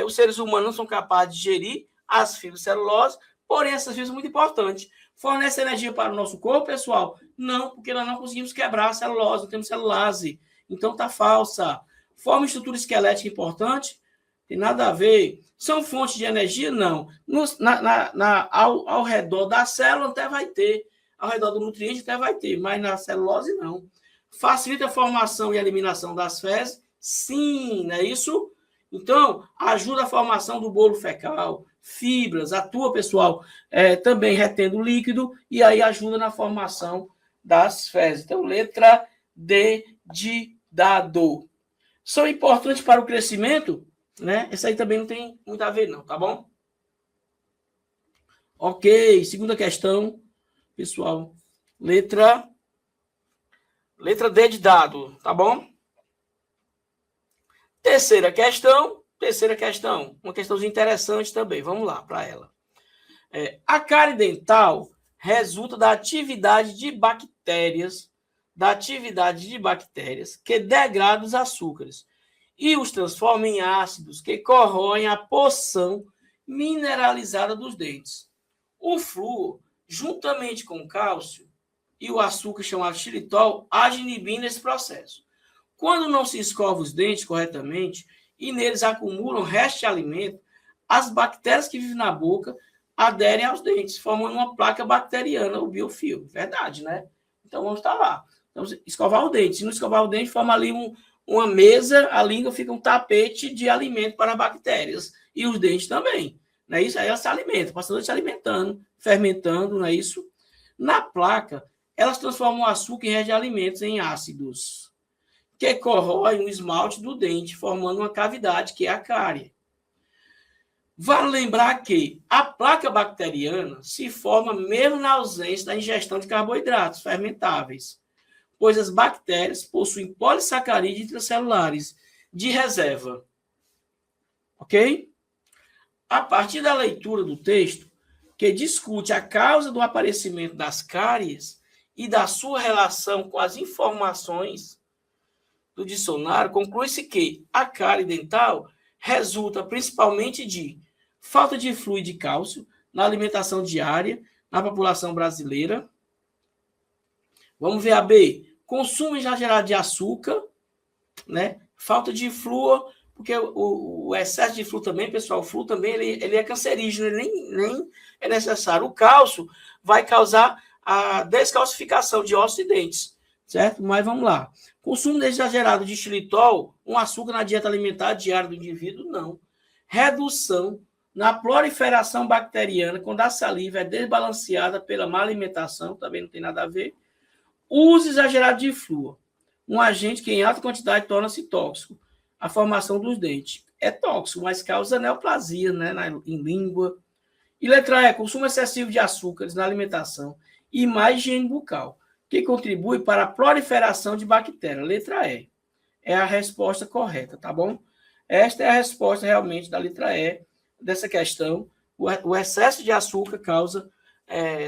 os seres humanos não são capazes de digerir as fibras de celulose, porém, essas fibras são muito importantes. Fornece energia para o nosso corpo, pessoal? Não, porque nós não conseguimos quebrar a celulose, não temos celulase. Então, tá falsa. Forma estrutura esquelética importante? Tem nada a ver. São fontes de energia? Não. Ao redor da célula até vai ter. Ao redor do nutriente até vai ter, mas na celulose não. Facilita a formação e a eliminação das fezes? Sim, não é isso? Então, ajuda a formação do bolo fecal, fibras, atua, pessoal, também retendo líquido e aí ajuda na formação das fezes. Então, letra D de dado. São importantes para o crescimento? Né? Essa aí também não tem muito a ver, não, tá bom? Ok, segunda questão, pessoal. Letra D de dado, tá bom? Terceira questão. Uma questãozinha interessante também. Vamos lá para ela. A cárie dental resulta da atividade de bactérias que degradam os açúcares e os transformam em ácidos que corroem a porção mineralizada dos dentes. O flúor, juntamente com o cálcio e o açúcar chamado xilitol, age inibindo esse processo. Quando não se escova os dentes corretamente e neles acumulam restos de alimento, as bactérias que vivem na boca aderem aos dentes, formando uma placa bacteriana, o biofilme. Verdade, né? Então, vamos estar lá. Então, escovar o dente. Se não escovar o dente, forma ali uma mesa, a língua fica um tapete de alimento para bactérias. E os dentes também. Não é isso? Aí elas se alimentam, passando se alimentando, fermentando, não é isso? Na placa, elas transformam o açúcar em resto de alimentos em ácidos, que corroem o esmalte do dente, formando uma cavidade, que é a cárie. Vale lembrar que a placa bacteriana se forma mesmo na ausência da ingestão de carboidratos fermentáveis, pois as bactérias possuem polissacarídeos intracelulares de reserva. Ok? A partir da leitura do texto, que discute a causa do aparecimento das cáries e da sua relação com as informações do dicionário, conclui-se que a cárie dental resulta principalmente de falta de fluido de cálcio na alimentação diária na população brasileira. Vamos ver a B. Consumo exagerado de açúcar, né? Falta de flúor, porque o excesso de flúor também, pessoal, o flúor também ele é cancerígeno, ele nem é necessário. O cálcio vai causar a descalcificação de ossos e dentes, certo? Mas vamos lá. Consumo exagerado de xilitol, um açúcar na dieta alimentar diária do indivíduo, não. Redução na proliferação bacteriana, quando a saliva é desbalanceada pela má alimentação, também não tem nada a ver. Uso exagerado de flúor, um agente que em alta quantidade torna-se tóxico. A formação dos dentes é tóxico, mas causa neoplasia, né, em língua. E letra E, consumo excessivo de açúcares na alimentação e má higiene bucal, que contribui para a proliferação de bactérias. Letra E é a resposta correta, tá bom? Esta é a resposta realmente da letra E dessa questão. O excesso de açúcar causa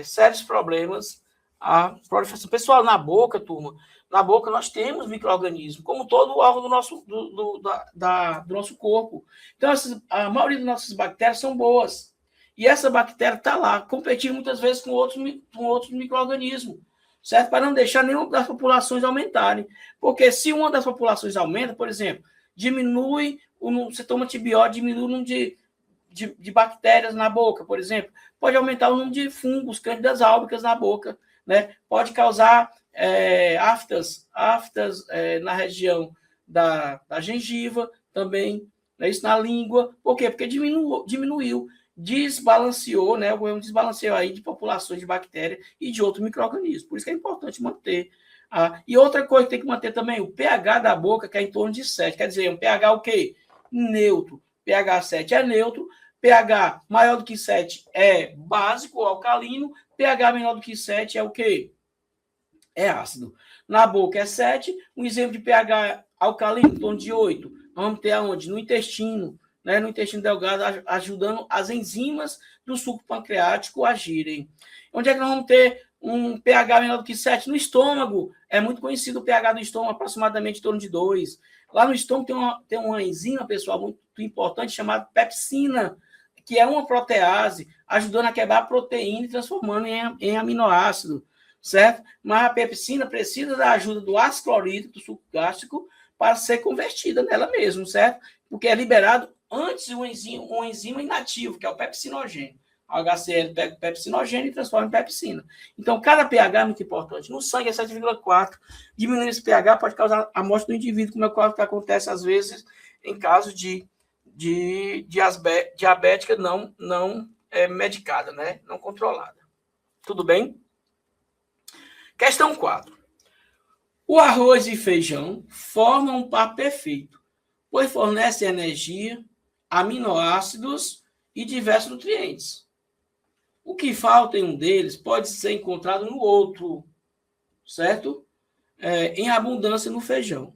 sérios problemas à proliferação. Pessoal, na boca, turma, na boca nós temos micro-organismos, como todo órgão do nosso corpo. Então, a maioria das nossas bactérias são boas. E essa bactéria está lá, competindo muitas vezes com outros micro-organismos, certo? Para não deixar nenhuma das populações aumentarem. Porque se uma das populações aumenta, por exemplo, você toma antibiótico, diminui o número de bactérias na boca, por exemplo, pode aumentar o número de fungos, cândidas álbicas na boca, né? Pode causar aftas na região da gengiva também, né? Isso na língua. Por quê? Porque diminuiu, desbalanceou, né? Um desbalanceio aí de populações de bactérias e de outros micro-organismos. Por isso que é importante manter. E outra coisa que tem que manter também, o pH da boca, que é em torno de 7. Quer dizer, um pH o quê? Neutro. pH 7 é neutro. pH maior do que 7 é básico ou alcalino. pH menor do que 7 é o quê? É ácido. Na boca é 7. Um exemplo de pH alcalino, em torno de 8. Nós vamos ter aonde? No intestino, né? No intestino delgado, ajudando as enzimas do suco pancreático a agirem. Onde é que nós vamos ter um pH menor do que 7? No estômago. É muito conhecido o pH do estômago, aproximadamente em torno de 2. Lá no estômago tem uma enzima, pessoal, muito importante, chamada pepsina, que é uma protease, ajudando a quebrar a proteína e transformando em aminoácido, certo? Mas a pepsina precisa da ajuda do ácido clorídrico, do suco gástrico, para ser convertida nela mesmo, certo? Porque é liberado antes um enzima inativo, que é o pepsinogênio. O HCl pega o pepsinogênio e transforma em pepsina. Então, cada pH é muito importante. No sangue é 7,4. Diminuir esse pH pode causar a morte do indivíduo, como é o que acontece, às vezes, em caso de diabética não medicada, né? Não controlada. Tudo bem? Questão 4. O arroz e feijão formam um par perfeito, pois fornecem energia, aminoácidos e diversos nutrientes. O que falta em um deles pode ser encontrado no outro, certo? Em abundância no feijão.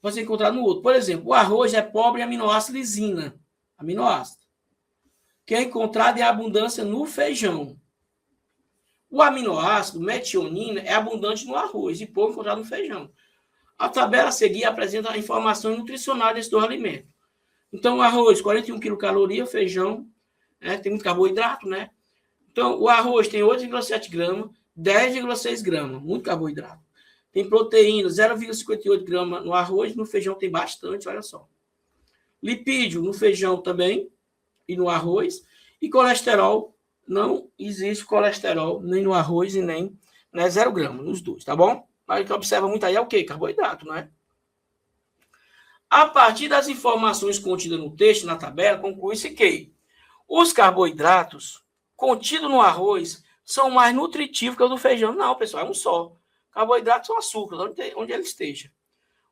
Pode ser encontrado no outro. Por exemplo, o arroz é pobre em aminoácido lisina, aminoácido, que é encontrado em abundância no feijão. O aminoácido metionina é abundante no arroz e pouco encontrado no feijão. A tabela a seguir apresenta informações nutricionais desses dois alimentos. Então, o arroz, 41 quilocalorias, feijão, tem muito carboidrato, né? Então, o arroz tem 8,7 gramas, 10,6 gramas, muito carboidrato. Tem proteína, 0,58 gramas no arroz, no feijão tem bastante, olha só. Lipídio no feijão também e no arroz. E colesterol, não existe colesterol nem no arroz e nem 0 gramas nos dois, tá bom? Mas o que observa muito aí é o quê? Carboidrato, não é? A partir das informações contidas no texto, na tabela, conclui-se que os carboidratos contidos no arroz são mais nutritivos que o do feijão. Não, pessoal, é um só. Carboidratos são açúcares, onde ele esteja.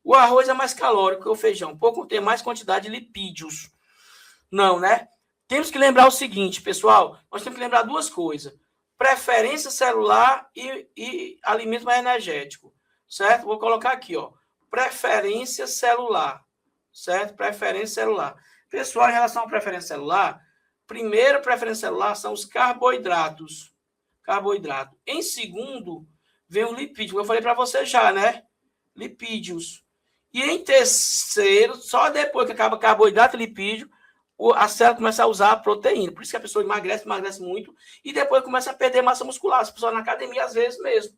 O arroz é mais calórico que o feijão, por conter mais quantidade de lipídios. Não, né? Temos que lembrar o seguinte, pessoal, nós temos que lembrar duas coisas. Preferência celular e alimento mais energético, certo? Vou colocar aqui, ó. Preferência celular, certo? Preferência celular. Pessoal, em relação à preferência celular, primeira preferência celular são os carboidratos. Carboidrato. Em segundo, vem o lipídio. Eu falei para você já, né? Lipídios. E em terceiro, só depois que acaba carboidrato e lipídio, a célula começa a usar a proteína. Por isso que a pessoa emagrece muito, e depois começa a perder massa muscular. As pessoas na academia, às vezes mesmo,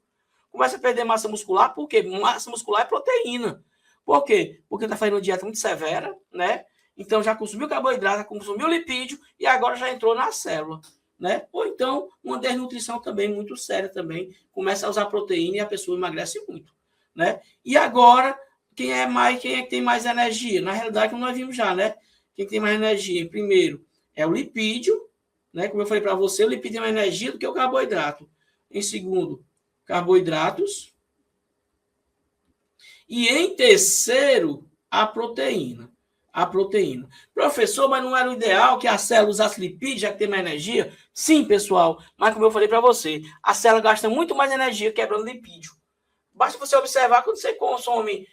começa a perder massa muscular, por quê? Massa muscular é proteína. Por quê? Porque está fazendo uma dieta muito severa, né? Então já consumiu carboidrato, já consumiu lipídio, e agora já entrou na célula, né? Ou então, uma desnutrição também muito séria também, começa a usar proteína e a pessoa emagrece muito, né? E agora, quem é que tem mais energia? Na realidade, como nós vimos já, né? Quem tem mais energia, primeiro, é o lipídio, né? Como eu falei para você, o lipídio tem mais energia do que o carboidrato. Em segundo, carboidratos. E em terceiro, a proteína. A proteína. Professor, mas não era o ideal que a célula usasse lipídio, já que tem mais energia? Sim, pessoal, mas como eu falei para você, a célula gasta muito mais energia quebrando lipídio. Basta você observar quando você consome,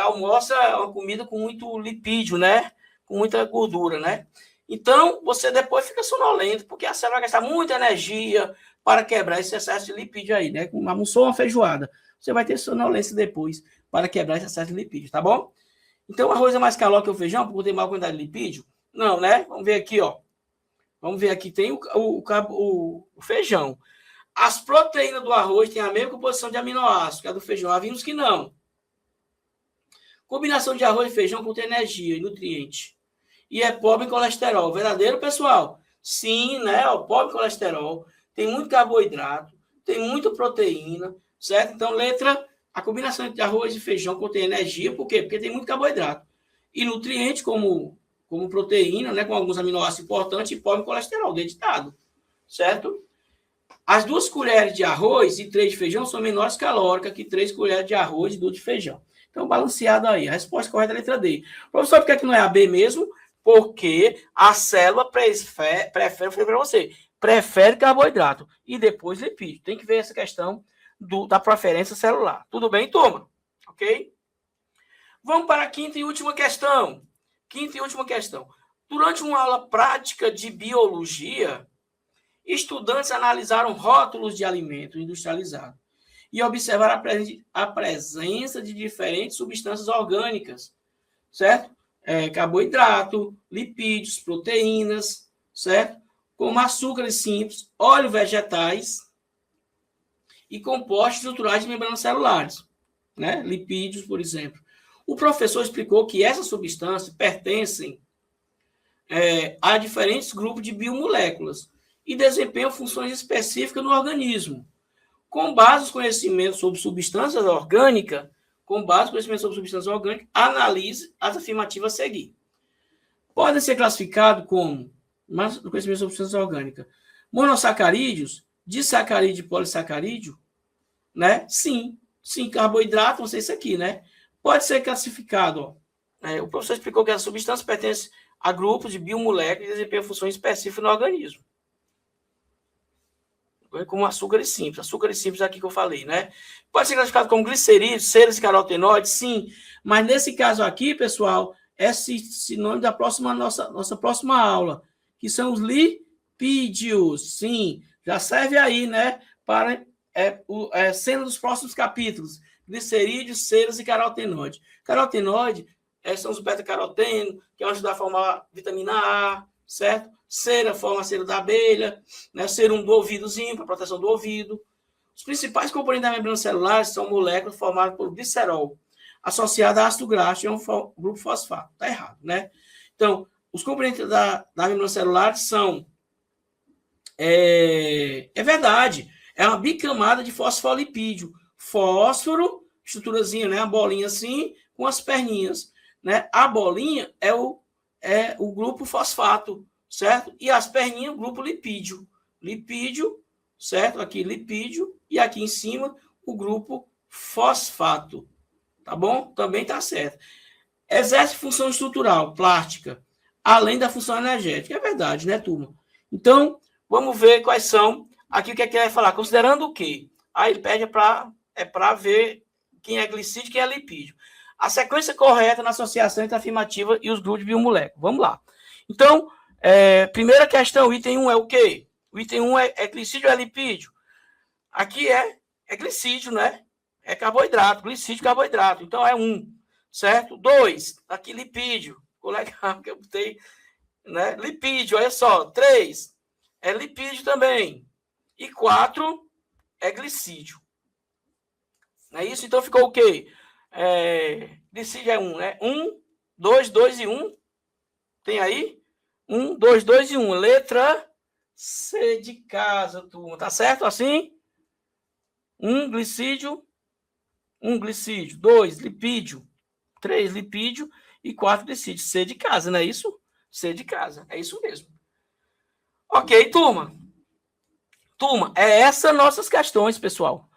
almoça uma comida com muito lipídio, né? Com muita gordura, né? Então, você depois fica sonolento, porque a célula vai gastar muita energia para quebrar esse excesso de lipídio aí, né? Como almoçou uma feijoada, você vai ter sonolência depois para quebrar esse excesso de lipídio, tá bom? Então, o arroz é mais calórico que o feijão, por ter maior quantidade de lipídio? Não, né? Vamos ver aqui, ó. Vamos ver aqui, tem o feijão. As proteínas do arroz têm a mesma composição de aminoácidos que a do feijão. Há vimos que não. Combinação de arroz e feijão contém energia e nutriente. E é pobre em colesterol. Verdadeiro, pessoal? Sim, né? Pobre em colesterol. Tem muito carboidrato. Tem muita proteína. Certo? Então, letra... A combinação de arroz e feijão contém energia. Por quê? Porque tem muito carboidrato. E nutrientes como proteína, né? Com alguns aminoácidos importantes e pobre em colesterol. Dedicado. Certo? As 2 colheres de arroz e 3 de feijão são menores calóricas que 3 colheres de arroz e 2 de feijão. Então, balanceado aí. A resposta correta é a letra D. Professor, por que não é a B mesmo? Porque a célula prefere, eu falei para você, prefere carboidrato e depois lipídio. Tem que ver essa questão da preferência celular. Tudo bem, turma? Ok? Vamos para a quinta e última questão. Durante uma aula prática de biologia, estudantes analisaram rótulos de alimento industrializado e observaram a presença de diferentes substâncias orgânicas, certo? Carboidrato, lipídios, proteínas, certo? Como açúcares simples, óleos vegetais e compostos estruturais de membranas celulares, né? Lipídios, por exemplo. O professor explicou que essas substâncias pertencem a diferentes grupos de biomoléculas e desempenham funções específicas no organismo. Com base nos conhecimentos sobre substâncias orgânicas, analise as afirmativas a seguir. Podem ser classificados como, mas no conhecimento sobre substâncias orgânicas, monossacarídeos, disacarídeo e polissacarídeo, né? Sim, carboidrato, não sei isso aqui, né? Pode ser classificado, o professor explicou que as substâncias pertencem a grupos de biomoléculas e desempenham funções específicas no organismo. Como açúcares simples aqui que eu falei, né? Pode ser classificado como glicerídeos, ceras e carotenoides, sim, mas nesse caso aqui, pessoal, é sinônimo da nossa próxima aula, que são os lipídios, sim, já serve aí, né, para cena dos próximos capítulos, glicerídeos, ceras e carotenoide. Carotenoide são os beta-caroteno, que vão ajudar a formar vitamina A, certo? Cera, forma a cera da abelha, né? Serum do ouvidozinho, para proteção do ouvido. Os principais componentes da membrana celular são moléculas formadas por glicerol, associada a ácido graxo e um grupo fosfato. Está errado, né? Então, os componentes da membrana celular são... É verdade, é uma bicamada de fosfolipídio. Fósforo, estruturazinha, né? A bolinha assim, com as perninhas, né? A bolinha é o grupo fosfato, certo? E as perninhas, o grupo lipídio. Lipídio, certo? Aqui lipídio, e aqui em cima, o grupo fosfato. Tá bom? Também tá certo. Exerce função estrutural, plástica, além da função energética. É verdade, né, turma? Então, vamos ver quais são. Aqui o que é que ele vai falar? Considerando o quê? Aí ele pede para ver quem é glicídio e quem é lipídio. A sequência correta na associação entre a afirmativa e os grupos de biomoléculas. Vamos lá. Então, primeira questão, o item 1 é o quê? O item 1 é glicídio ou é lipídio? Aqui é glicídio, né? É carboidrato, glicídio, carboidrato. Então, é 1, certo? 2, aqui lipídio. Ficou legal que eu botei, né? Lipídio, olha só. 3, é lipídio também. E 4 é glicídio. Não é isso? Então ficou o quê? Glicídio é 1, né? 1, 2, 2 e 1. Tem aí? 1, 2, 2 e 1. Letra C de casa, turma. Tá certo assim? 1 glicídio. 2 lipídio. 3 lipídio. E 4 glicídio. C de casa, não é isso? C de casa. É isso mesmo. Ok, turma. Turma, essas nossas questões, pessoal.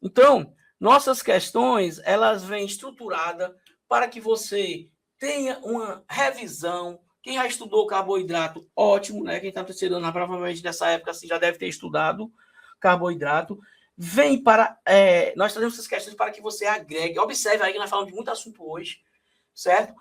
Então, nossas questões, elas vêm estruturadas para que você tenha uma revisão. Quem já estudou carboidrato, ótimo, né? Quem está no terceiro ano, provavelmente nessa época assim, já deve ter estudado carboidrato. Vem para... nós trazemos essas questões para que você agregue. Observe aí que nós falamos de muito assunto hoje, certo?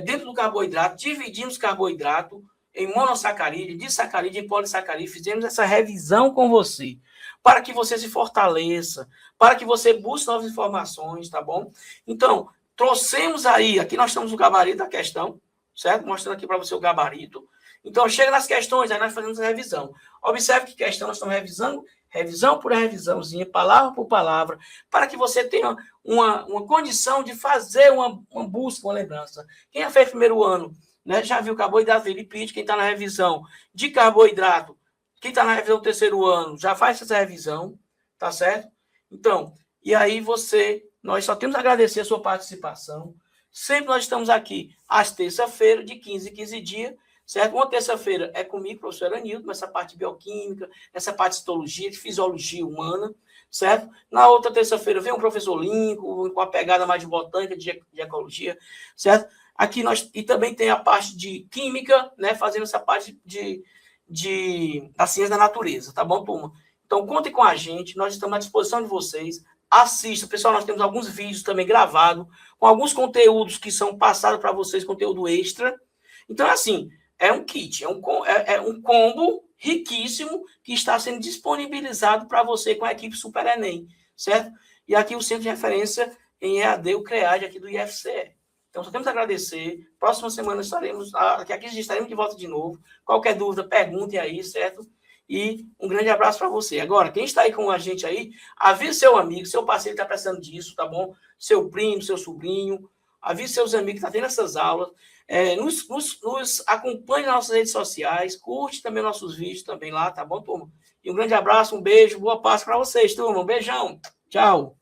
Dentro do carboidrato, dividimos carboidrato em monossacarídeo, disacarídeo e polissacarídeo. Fizemos essa revisão com você, para que você se fortaleça, para que você busque novas informações, tá bom? Então, trouxemos aí, aqui nós temos o gabarito da questão, certo? Mostrando aqui para você o gabarito. Então, chega nas questões, aí nós fazemos a revisão. Observe que questão nós estamos revisando, revisão por revisãozinha, palavra por palavra, para que você tenha uma condição de fazer uma busca, uma lembrança. Quem já fez primeiro ano, né, já viu carboidrato e lipídio, quem está na revisão de carboidrato, quem está na revisão do terceiro ano, já faz essa revisão, tá certo? Então, e aí nós só temos a agradecer a sua participação. Sempre nós estamos aqui às terça-feiras, de 15 em 15 dias, certo? Uma terça-feira é comigo, professor Anildo, nessa parte de bioquímica, nessa parte de citologia, de fisiologia humana, certo? Na outra terça-feira vem o professor Lincoln, com a pegada mais de botânica, de ecologia, certo? Aqui e também tem a parte de química, né? Fazendo essa parte da ciência da natureza, tá bom, turma? Então, contem com a gente, nós estamos à disposição de vocês. Assista, pessoal, nós temos alguns vídeos também gravados, com alguns conteúdos que são passados para vocês, conteúdo extra. Então, assim, é um kit, é um combo riquíssimo que está sendo disponibilizado para você com a equipe Super Enem, certo? E aqui o Centro de Referência em EAD, o CREAD, aqui do IFCE. Então, só temos a agradecer. Próxima semana daqui a 15 dias estaremos de volta de novo. Qualquer dúvida, pergunte aí, certo? E um grande abraço para você. Agora, quem está aí com a gente aí, avise seu amigo, seu parceiro que está precisando disso, tá bom? Seu primo, seu sobrinho, avise seus amigos que estão tendo essas aulas. Nos acompanhe nas nossas redes sociais, curte também nossos vídeos também lá, tá bom, turma? E um grande abraço, um beijo, boa Páscoa para vocês, turma. Um beijão. Tchau.